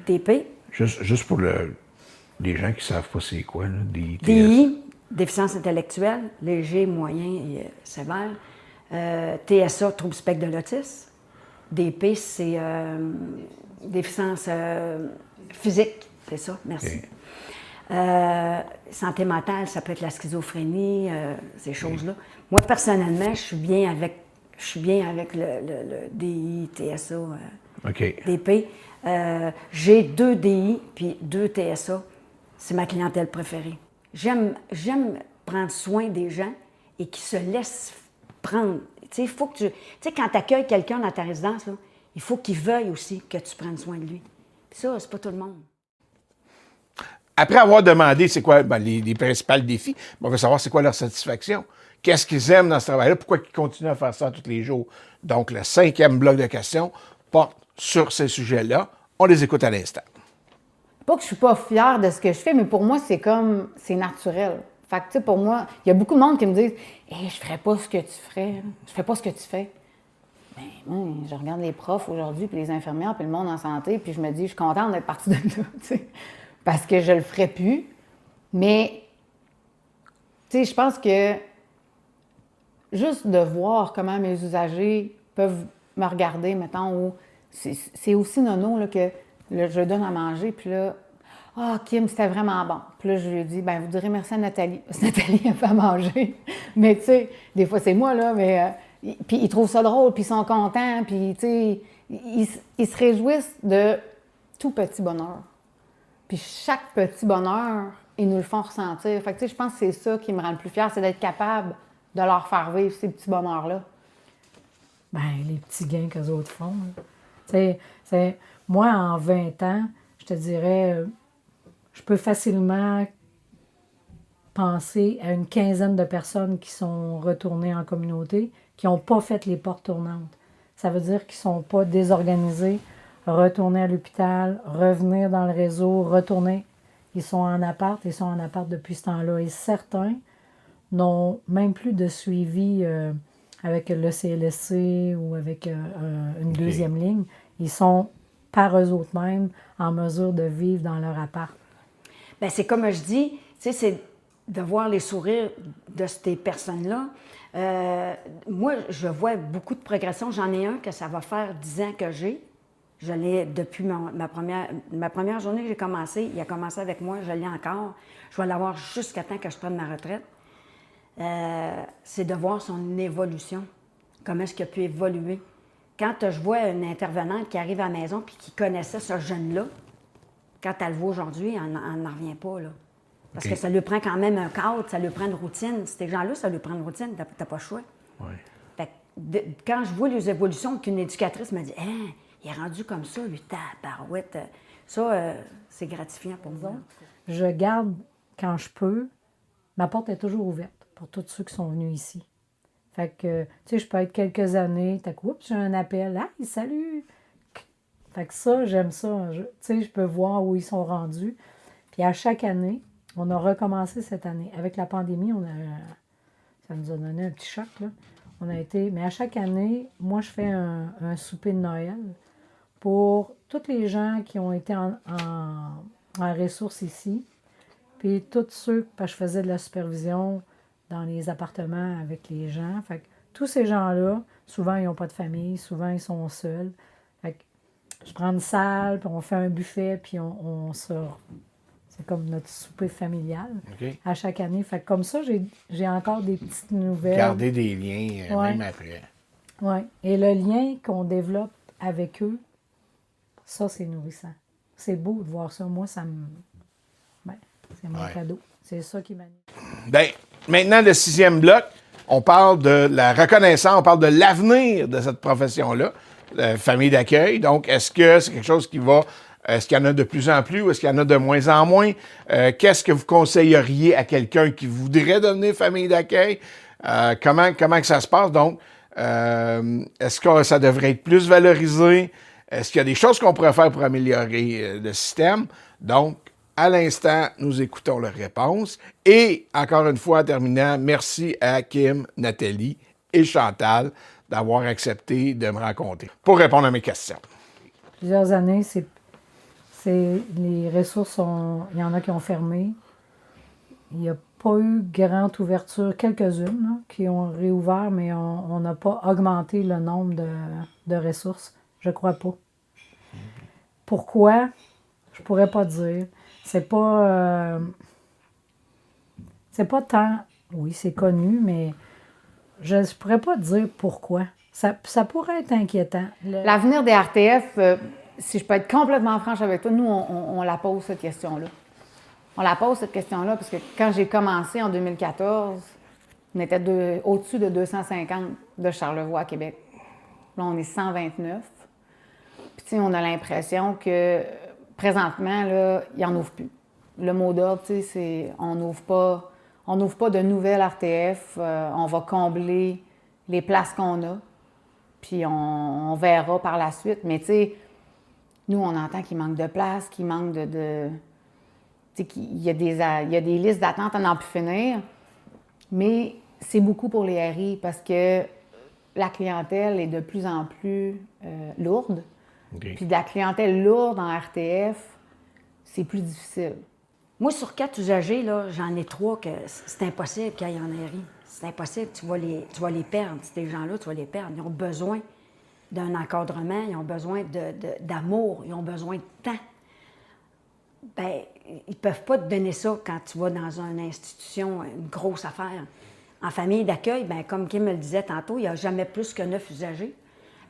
DP. Juste pour les gens qui ne savent pas c'est quoi, là, DI, TSA. DI, déficience intellectuelle, léger, moyen et sévère. TSA, trouble spectre de l'autisme. DP, c'est déficience physique, c'est ça, merci. Okay. Santé mentale, ça peut être la schizophrénie, ces choses-là. Moi, personnellement, je suis bien avec le DI, TSA, DP. J'ai 2 DI puis 2 TSA. C'est ma clientèle préférée. J'aime prendre soin des gens et qui se laissent prendre. Tu sais, quand tu accueilles quelqu'un dans ta résidence, là, il faut qu'il veuille aussi que tu prennes soin de lui. Puis ça, c'est pas tout le monde. Après avoir demandé c'est quoi les principaux défis, on veut savoir c'est quoi leur satisfaction. Qu'est-ce qu'ils aiment dans ce travail-là? Pourquoi ils continuent à faire ça tous les jours? Donc, le 5e bloc de questions porte sur ces sujets-là. On les écoute à l'instant. Pas que je suis pas fière de ce que je fais, mais pour moi, c'est naturel. Fait que, tu sais, pour moi, il y a beaucoup de monde qui me disent « Hey, je ferais pas ce que tu ferais. Je fais pas ce que tu fais. » Bien, moi, je regarde les profs aujourd'hui, puis les infirmières, puis le monde en santé, puis je me dis « Je suis contente d'être partie de là. » tu sais, parce que je le ferais plus. Mais, tu sais, je pense que juste de voir comment mes usagers peuvent me regarder, mettons, ou c'est aussi nono là, que là, je donne à manger, puis là, « Ah, Kim, c'était vraiment bon. » Puis là, je lui dis, « Bien, vous direz merci à Nathalie. » Parce que Nathalie, elle fait à manger. Mais tu sais, des fois, c'est moi, là, mais... puis ils trouvent ça drôle, puis ils sont contents, puis tu sais, ils se réjouissent de tout petit bonheur. Puis chaque petit bonheur, ils nous le font ressentir. Fait que tu sais, je pense que c'est ça qui me rend le plus fière, c'est d'être capable de leur faire vivre ces petits bonheurs-là. Bien, les petits gains qu'eux autres font. Tu sais, moi, en 20 ans, te dirais, je peux facilement penser à une quinzaine de personnes qui sont retournées en communauté, qui n'ont pas fait les portes tournantes. Ça veut dire qu'ils ne sont pas désorganisés, retourner à l'hôpital, revenir dans le réseau, retourner. Ils sont en appart depuis ce temps-là. Et certains n'ont même plus de suivi avec le CLSC ou avec une deuxième ligne. Ils sont par eux autres mêmes en mesure de vivre dans leur appart. Bien, c'est comme je dis, tu sais, c'est de voir les sourires de ces personnes-là. Moi, je vois beaucoup de progression. J'en ai un que ça va faire 10 ans que j'ai. Je l'ai depuis ma première journée que j'ai commencé. Il a commencé avec moi, je l'ai encore. Je vais l'avoir jusqu'à temps que je prenne ma retraite. C'est de voir son évolution. Comment est-ce qu'il a pu évoluer. Quand je vois une intervenante qui arrive à la maison et qui connaissait ce jeune-là, quand elle le voit aujourd'hui, elle n'en revient pas, là. Parce que ça lui prend quand même un cadre, ça lui prend une routine. Ces gens-là, ça lui prend une routine, t'as pas le choix. Oui. Fait que quand je vois les évolutions qu'une éducatrice me dit « Hein, il est rendu comme ça, lui, tabarouette », ça, c'est gratifiant pour moi. Je garde, quand je peux, ma porte est toujours ouverte pour tous ceux qui sont venus ici. Fait que, tu sais, je peux être quelques années, t'as oups, j'ai un appel, « Hey, salut! » Fait que ça, j'aime ça. Tu sais, je peux voir où ils sont rendus. Puis à chaque année, on a recommencé cette année. Avec la pandémie, ça nous a donné un petit choc, là. Mais à chaque année, moi, je fais un souper de Noël pour tous les gens qui ont été en ressources ici. Puis tous ceux, parce que je faisais de la supervision dans les appartements avec les gens. Fait que tous ces gens-là, souvent, ils n'ont pas de famille, souvent, ils sont seuls. Fait que je prends une salle, puis on fait un buffet, puis on sort. C'est comme notre souper familial à chaque année. Fait que comme ça, j'ai encore des petites nouvelles. Garder des liens, même après. Oui. Et le lien qu'on développe avec eux, ça, c'est nourrissant. C'est beau de voir ça. Moi, ça me... Ben, c'est mon cadeau. C'est ça qui m'anime. Bien, maintenant, le 6e bloc, on parle de la reconnaissance, on parle de l'avenir de cette profession-là, famille d'accueil. Donc, est-ce que c'est quelque chose qui va... Est-ce qu'il y en a de plus en plus ou est-ce qu'il y en a de moins en moins? Qu'est-ce que vous conseilleriez à quelqu'un qui voudrait devenir famille d'accueil? Comment que ça se passe? Donc, est-ce que ça devrait être plus valorisé? Est-ce qu'il y a des choses qu'on pourrait faire pour améliorer le système? Donc, à l'instant, nous écoutons leurs réponses. Et, encore une fois, en terminant, merci à Kim, Nathalie et Chantal d'avoir accepté de me rencontrer pour répondre à mes questions. Plusieurs années, les ressources, il y en a qui ont fermé. Il n'y a pas eu grande ouverture, quelques-unes là, qui ont réouvert, mais on n'a pas augmenté le nombre de ressources. Je crois pas. Pourquoi? Je pourrais pas dire. C'est pas tant... Oui, c'est connu, mais je ne pourrais pas dire pourquoi. Ça pourrait être inquiétant. L'avenir des RTF, si je peux être complètement franche avec toi, nous, on la pose, cette question-là. On la pose, cette question-là, parce que quand j'ai commencé en 2014, on était au-dessus de 250 de Charlevoix à Québec. Là, on est 129. Puis, tu sais, on a l'impression que, présentement, là, il n'en ouvre plus. Le mot d'ordre, tu sais, c'est on n'ouvre pas de nouvelles RTF. On va combler les places qu'on a. Puis, on verra par la suite. Mais, tu sais, nous, on entend qu'il manque de place, qu'il manque de tu sais, qu'il y a des listes d'attente à n'en plus finir. Mais c'est beaucoup pour les RI parce que la clientèle est de plus en plus lourde. Okay. Puis de la clientèle lourde en RTF, c'est plus difficile. Moi, sur 4 usagers, là, j'en ai 3 que c'est impossible qu'il y ait en RI. C'est impossible. Tu vas les perdre. Ces gens-là, tu vas les perdre. Ils ont besoin d'un encadrement, ils ont besoin d'amour, ils ont besoin de temps. Bien, ils ne peuvent pas te donner ça quand tu vas dans une institution, une grosse affaire. En famille d'accueil, bien, comme Kim me le disait tantôt, il n'y a jamais plus que 9 usagers.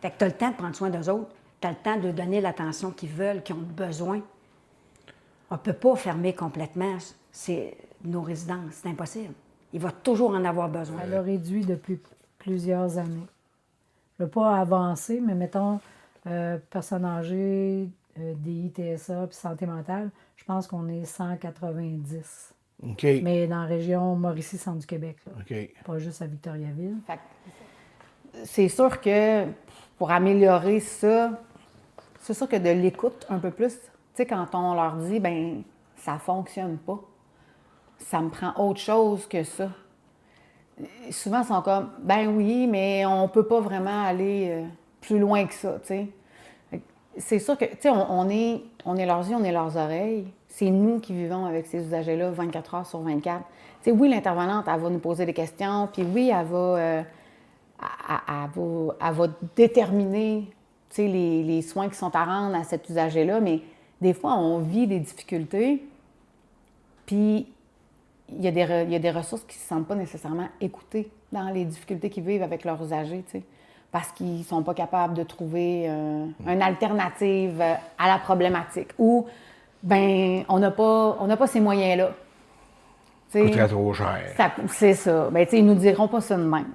Fait que tu as le temps de prendre soin d'eux autres. Tu as le temps de donner l'attention qu'ils veulent, qu'ils ont besoin. On ne peut pas fermer complètement nos résidences. C'est impossible. Il va toujours en avoir besoin. Elle a réduit depuis plusieurs années. Je ne veux pas avancer, mais mettons, personnes âgées, DI, TSA puis santé mentale, je pense qu'on est 190. OK. Mais dans la région Mauricie-Centre du Québec, là. OK. Pas juste à Victoriaville. Fait que c'est sûr que pour améliorer ça, c'est sûr que de l'écoute un peu plus, tu sais, quand on leur dit, ben ça fonctionne pas, ça me prend autre chose que ça. Souvent, ils sont comme, ben oui, mais on peut pas vraiment aller plus loin que ça, tu sais. C'est sûr que, tu sais, on est leurs yeux, on est leurs oreilles. C'est nous qui vivons avec ces usagers-là 24 heures sur 24. Tu sais, oui, l'intervenante, elle va nous poser des questions, puis oui, elle va déterminer, tu sais, les soins qui sont à rendre à cet usager-là, mais des fois, on vit des difficultés, puis il y a des ressources qui ne se sentent pas nécessairement écoutées dans les difficultés qu'ils vivent avec leurs usagers, tu sais, parce qu'ils ne sont pas capables de trouver une alternative à la problématique. Ou, ben on n'a pas ces moyens-là. Ça coûterait trop cher. C'est ça. Ben, tu sais, ils ne nous diront pas ça de même.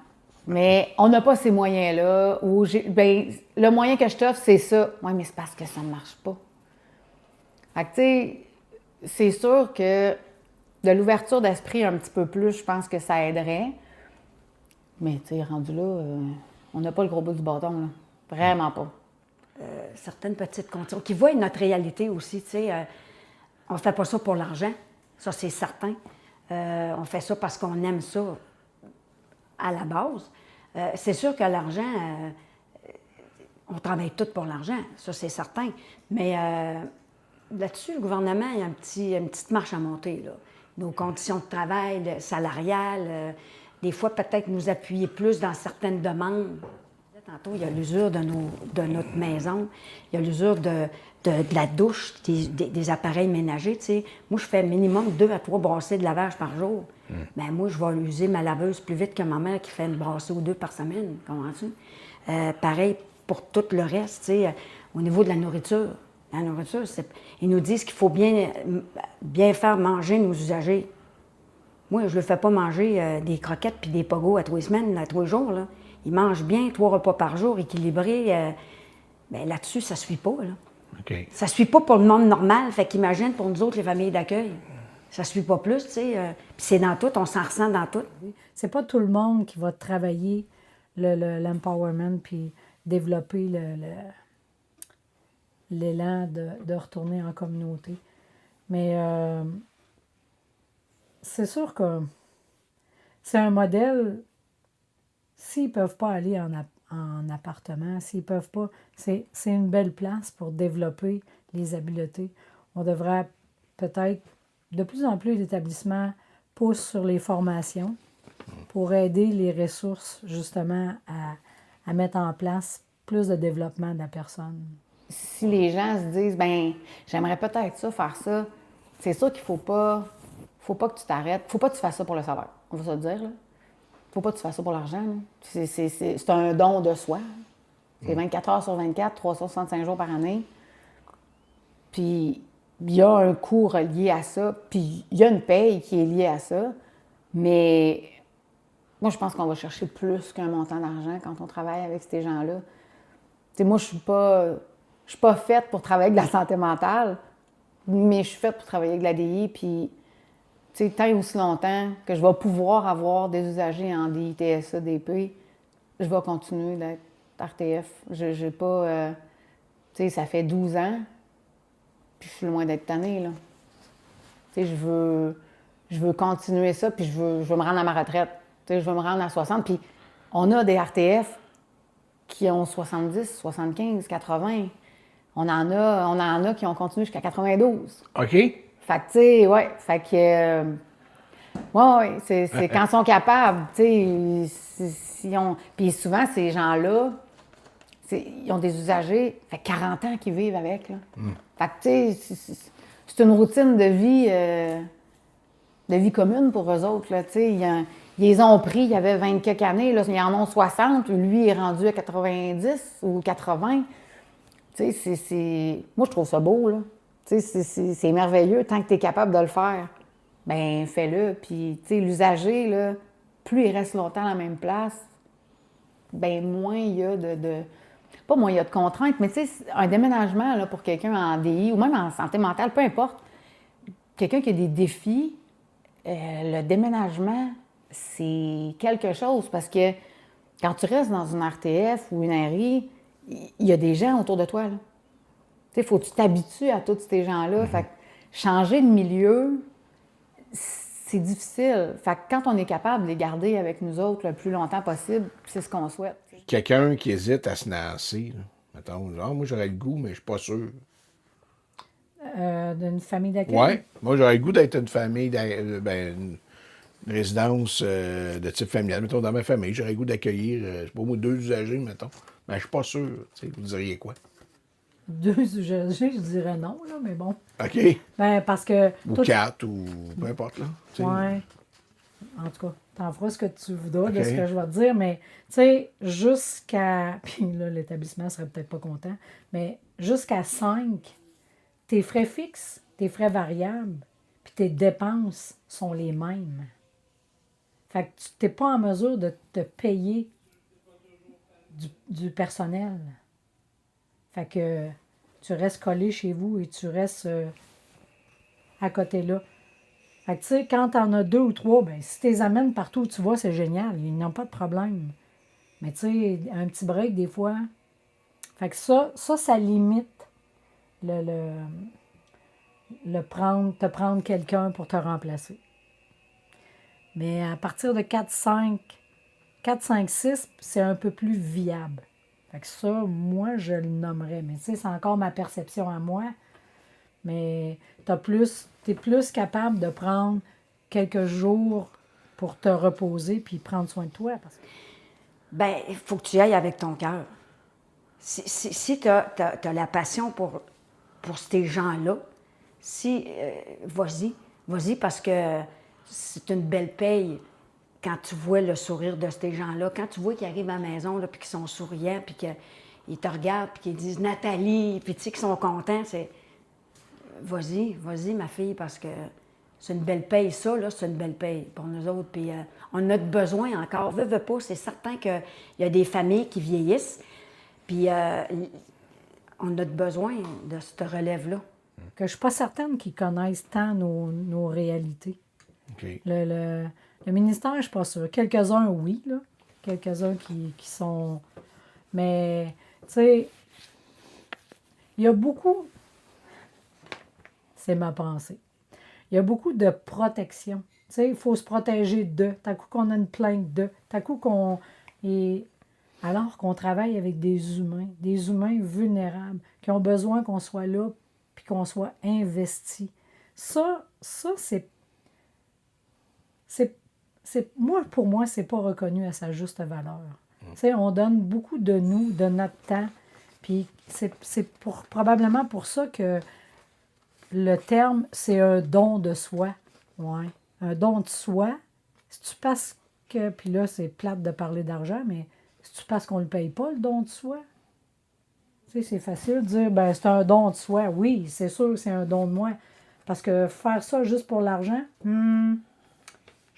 Mais on n'a pas ces moyens-là. Ou ben, le moyen que je t'offre, c'est ça. Oui, mais c'est parce que ça ne marche pas. Fait que, tu sais, c'est sûr que de l'ouverture d'esprit un petit peu plus, je pense que ça aiderait. Mais, tu sais, rendu là, on n'a pas le gros bout du bâton, là. Vraiment pas. Certaines petites conditions qui voient notre réalité aussi, tu sais. On ne fait pas ça pour l'argent, ça c'est certain. On fait ça parce qu'on aime ça à la base. C'est sûr que l'argent, on travaille tout pour l'argent, ça c'est certain. Mais là-dessus, le gouvernement, il y a une petite marche à monter, là. Nos conditions de travail salariales, des fois peut-être nous appuyer plus dans certaines demandes. Tantôt, il y a l'usure de notre maison, il y a l'usure de la douche, des appareils ménagers. Tu sais. Moi, je fais minimum 2 à 3 brassées de lavage par jour. Bien, moi, je vais user ma laveuse plus vite que ma mère qui fait une brassée ou 2 par semaine. Comprends-tu? Pareil pour tout le reste, tu sais, au niveau de la nourriture. La nourriture, ils nous disent qu'il faut bien faire manger nos usagers. Moi, je ne le fais pas manger des croquettes puis des pogos à 3 semaines, à 3 jours, là. Ils mangent bien 3 repas par jour, équilibrés. Bien, là-dessus, ça ne suit pas. Là. OK. Ça ne suit pas pour le monde normal. Fait qu'imagine pour nous autres, les familles d'accueil. Ça ne suit pas plus, tu sais. Puis c'est dans tout, on s'en ressent dans tout. C'est pas tout le monde qui va travailler l'empowerment puis développer l'élan de retourner en communauté. Mais c'est sûr que c'est un modèle. S'ils ne peuvent pas aller en appartement, s'ils ne peuvent pas, c'est une belle place pour développer les habiletés. On devrait peut-être, de plus en plus d'établissements poussent sur les formations pour aider les ressources justement à mettre en place plus de développement de la personne. Si les gens se disent, ben j'aimerais peut-être ça, faire ça, c'est sûr qu'il faut pas que tu t'arrêtes. Faut pas que tu fasses ça pour le salaire. On va se le dire, là. Faut pas que tu fasses ça pour l'argent. C'est un don de soi. C'est 24 heures sur 24, 365 jours par année. Puis, il y a un coût relié à ça. Puis, il y a une paye qui est liée à ça. Mais moi, je pense qu'on va chercher plus qu'un montant d'argent quand on travaille avec ces gens-là. T'sais, moi, je suis pas faite pour travailler avec la santé mentale, mais je suis faite pour travailler avec la DI. Puis, tu sais, tant et aussi longtemps que je vais pouvoir avoir des usagers en DI, TSA, DP, je vais continuer d'être RTF. J'ai pas... tu sais, ça fait 12 ans, puis je suis loin d'être tannée, là. Tu sais, je veux continuer ça, puis je veux me rendre à ma retraite. Tu sais, je veux me rendre à 60. Puis on a des RTF qui ont 70, 75, 80. On en a qui ont continué jusqu'à 92. OK. Fait que, tu sais, ouais, fait que... ouais, c'est quand ils sont capables, tu sais, puis souvent, ces gens-là, ils ont des usagers, fait 40 ans qu'ils vivent avec, là. Fait que, tu sais, c'est une routine de vie commune pour eux autres, là, tu sais. Ils les ont pris, il y avait 20 quelques années, là, ils en ont 60, lui est rendu à 90 ou 80. Tu sais, moi, je trouve ça beau, là. Tu sais, c'est merveilleux. Tant que tu es capable de le faire, bien, fais-le. Puis, tu sais, l'usager, là, plus il reste longtemps à la même place, bien, moins il y a pas moi, il y a de contraintes, mais tu sais, un déménagement là, pour quelqu'un en DI ou même en santé mentale, peu importe, quelqu'un qui a des défis, le déménagement, c'est quelque chose parce que quand tu restes dans une RTF ou une RI, il y a des gens autour de toi. Tu sais, il faut que tu t'habitues à tous ces gens-là. Fait que changer de milieu, c'est difficile. Fait que quand on est capable de les garder avec nous autres le plus longtemps possible, c'est ce qu'on souhaite. Quelqu'un qui hésite à se lancer, là, mettons, genre, moi j'aurais le goût, mais je suis pas sûr. D'une famille d'accueil. Oui, moi j'aurais le goût d'être une famille, une résidence de type familial. Mettons, dans ma famille, j'aurais le goût d'accueillir, je sais pas moi, 2 usagers, mettons. Mais je suis pas sûr. Tu sais, vous diriez quoi? 2 usagers, je dirais non, là, mais bon. OK. Ben, parce que. Ou 4, ou peu importe, là. Tu sais. Ouais. En tout cas, t'en feras ce que tu voudras de OK. ce que je vais te dire, mais tu sais, jusqu'à. Puis là, l'établissement serait peut-être pas content, mais jusqu'à 5, tes frais fixes, tes frais variables, puis tes dépenses sont les mêmes. Fait que tu n'es pas en mesure de te payer du personnel. Fait que tu restes collé chez vous et tu restes à côté là. Fait que tu sais, quand t'en as 2 ou 3, ben si tu les amènes partout où tu vas, c'est génial. Ils n'ont pas de problème. Mais tu sais, un petit break des fois. Fait que ça limite te prendre quelqu'un pour te remplacer. Mais à partir de 4, 5, 6, c'est un peu plus viable. Fait que ça, moi, je le nommerais. Mais tu sais, c'est encore ma perception à moi. Mais t'es plus capable de prendre quelques jours pour te reposer puis prendre soin de toi. Parce que... Bien, il faut que tu ailles avec ton cœur. Si tu as la passion pour ces gens-là, vas-y parce que c'est une belle paye quand tu vois le sourire de ces gens-là, quand tu vois qu'ils arrivent à la maison puis qu'ils sont souriants, puis qu'ils te regardent, puis qu'ils disent « Nathalie », puis tu sais qu'ils sont contents, c'est « Vas-y, ma fille, parce que c'est une belle paye, ça, là, c'est une belle paye pour nous autres. » Puis on a besoin encore. Veux pas, c'est certain qu'il y a des familles qui vieillissent, puis on a besoin de cette relève-là. Que je ne suis pas certaine qu'ils connaissent tant nos réalités. OK. Le ministère, je ne suis pas sûre. Quelques-uns, oui, là. Quelques-uns qui sont... Mais, tu sais, il y a beaucoup... C'est ma pensée. Il y a beaucoup de protection. Tu sais, il faut se protéger d'eux. T'as coup qu'on a une plainte d'eux. T'as coup qu'on... Alors qu'on travaille avec des humains vulnérables, qui ont besoin qu'on soit là puis qu'on soit investi. Ça moi, pour moi, c'est pas reconnu à sa juste valeur. Tu sais, on donne beaucoup de nous, de notre temps, puis c'est probablement pour ça que le terme, c'est un don de soi. Ouais. Un don de soi. Si tu passes que, puis là, c'est plate de parler d'argent, mais si tu passes qu'on ne le paye pas, le don de soi, tu sais, c'est facile de dire, ben c'est un don de soi. Oui, c'est sûr que c'est un don de moi. Parce que faire ça juste pour l'argent, je ne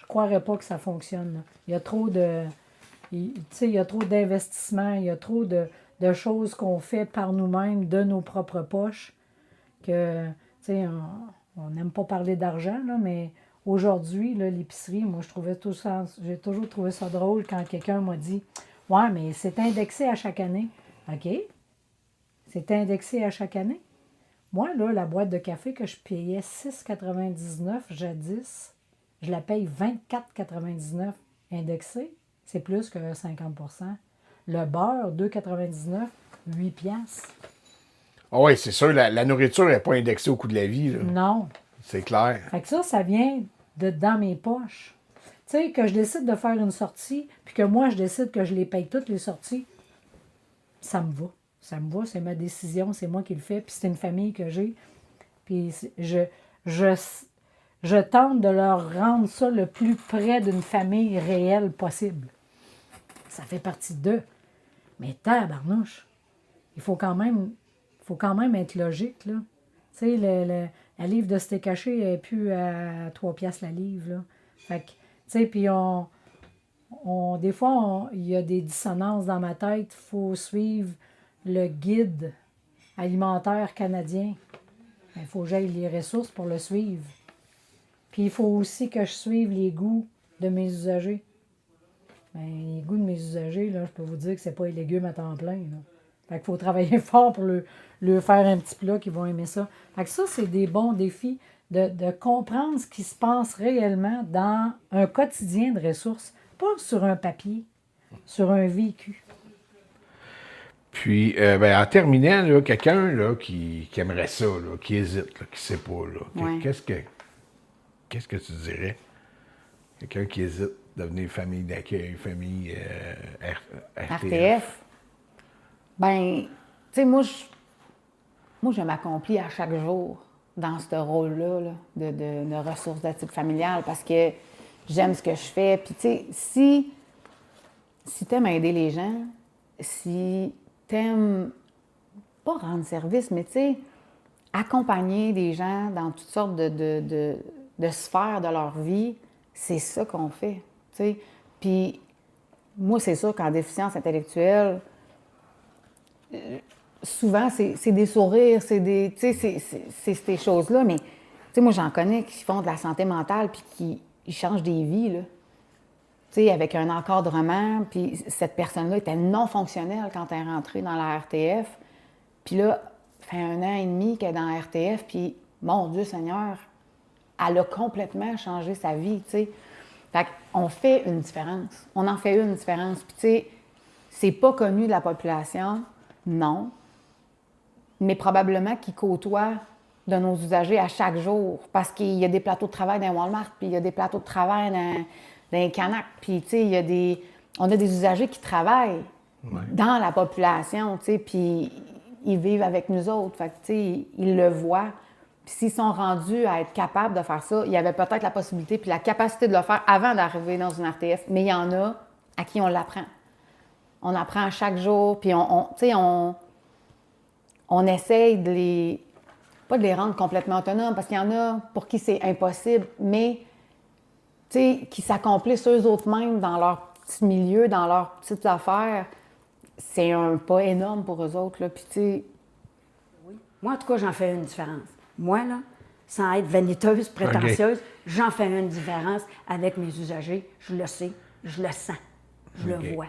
croirais pas que ça fonctionne. Là. Il y a trop de... Tu sais, il y a trop d'investissements, il y a trop de choses qu'on fait par nous-mêmes, de nos propres poches, que, tu sais, on n'aime pas parler d'argent, là, mais aujourd'hui, là, l'épicerie, moi, j'ai toujours trouvé ça drôle quand quelqu'un m'a dit « Ouais, mais c'est indexé à chaque année. » OK. C'est indexé à chaque année. Moi, là, la boîte de café que je payais 6,99 jadis, je la paye 24,99 indexée. C'est plus que 50 %. Le beurre, 2,99, 8 piastres. Ah oui, c'est sûr, la nourriture n'est pas indexée au coût de la vie. Là. Non. C'est clair. Fait que ça vient de dans mes poches. Tu sais, que je décide de faire une sortie, puis que moi, je décide que je les paye toutes les sorties, ça me va. Ça me va, c'est ma décision, c'est moi qui le fais, puis c'est une famille que j'ai. Puis je tente de leur rendre ça le plus près d'une famille réelle possible. Ça fait partie d'eux. Mais tabarnouche, il faut quand même être logique, là. Tu sais, la livre de steak haché n'est plus à 3 piastres la livre, là. Fait que, tu sais, puis des fois, il y a des dissonances dans ma tête. Il faut suivre le guide alimentaire canadien. Il faut que j'aille les ressources pour le suivre. Puis il faut aussi que je suive les goûts de mes usagers. Bien, les goûts de mes usagers, là, je peux vous dire que c'est pas les légumes à temps plein. Là. Fait qu'il faut travailler fort pour leur faire un petit plat qu'ils vont aimer ça. Fait que ça, c'est des bons défis de comprendre ce qui se passe réellement dans un quotidien de ressources, pas sur un papier, sur un vécu. Puis, en terminant, là, quelqu'un là, qui aimerait ça, là, qui hésite, là, qui ne sait pas, là, Ouais. qu'est-ce que tu dirais? Quelqu'un qui hésite de devenir famille d'accueil, famille RTF. RTF. Ben, tu sais, moi, je m'accomplis à chaque jour dans ce rôle-là là, de ressources de type familial parce que j'aime ce que je fais. Puis, tu sais, si tu aimes aider les gens, si tu aimes pas rendre service, mais tu sais, accompagner des gens dans toutes sortes de sphères de leur vie, c'est ça qu'on fait, tu sais. Puis, moi, c'est sûr qu'en déficience intellectuelle, souvent, c'est des sourires, c'est des, tu sais, c'est ces choses-là, mais, tu sais, moi, j'en connais qui font de la santé mentale puis qui ils changent des vies, là. Tu sais, avec un encadrement, puis cette personne-là était non fonctionnelle quand elle est rentrée dans la RTF. Puis là, ça fait 1 an et demi qu'elle est dans la RTF, puis, mon Dieu Seigneur, elle a complètement changé sa vie, tu sais. Fait qu'on fait une différence. On en fait une différence. Puis, tu sais, c'est pas connu de la population, non, mais probablement qu'ils côtoient de nos usagers à chaque jour. Parce qu'il y a des plateaux de travail dans Walmart, puis il y a des plateaux de travail dans les Canac, puis tu sais, on a des usagers qui travaillent dans la population, tu sais, puis ils vivent avec nous autres. Fait que, tu sais, ils le voient. Puis s'ils sont rendus à être capables de faire ça, il y avait peut-être la possibilité puis la capacité de le faire avant d'arriver dans une RTF, mais il y en a à qui on l'apprend. On apprend chaque jour, puis on essaye pas de les rendre complètement autonomes, parce qu'il y en a pour qui c'est impossible, mais qui s'accomplissent eux autres mêmes dans leur petit milieu, dans leurs petites affaires, c'est un pas énorme pour eux autres, là. Puis, tu sais... Oui. Moi, en tout cas, j'en fais une différence. Moi, là, sans être vaniteuse, prétentieuse, j'en fais une différence avec mes usagers. Je le sais, je le sens, je le vois.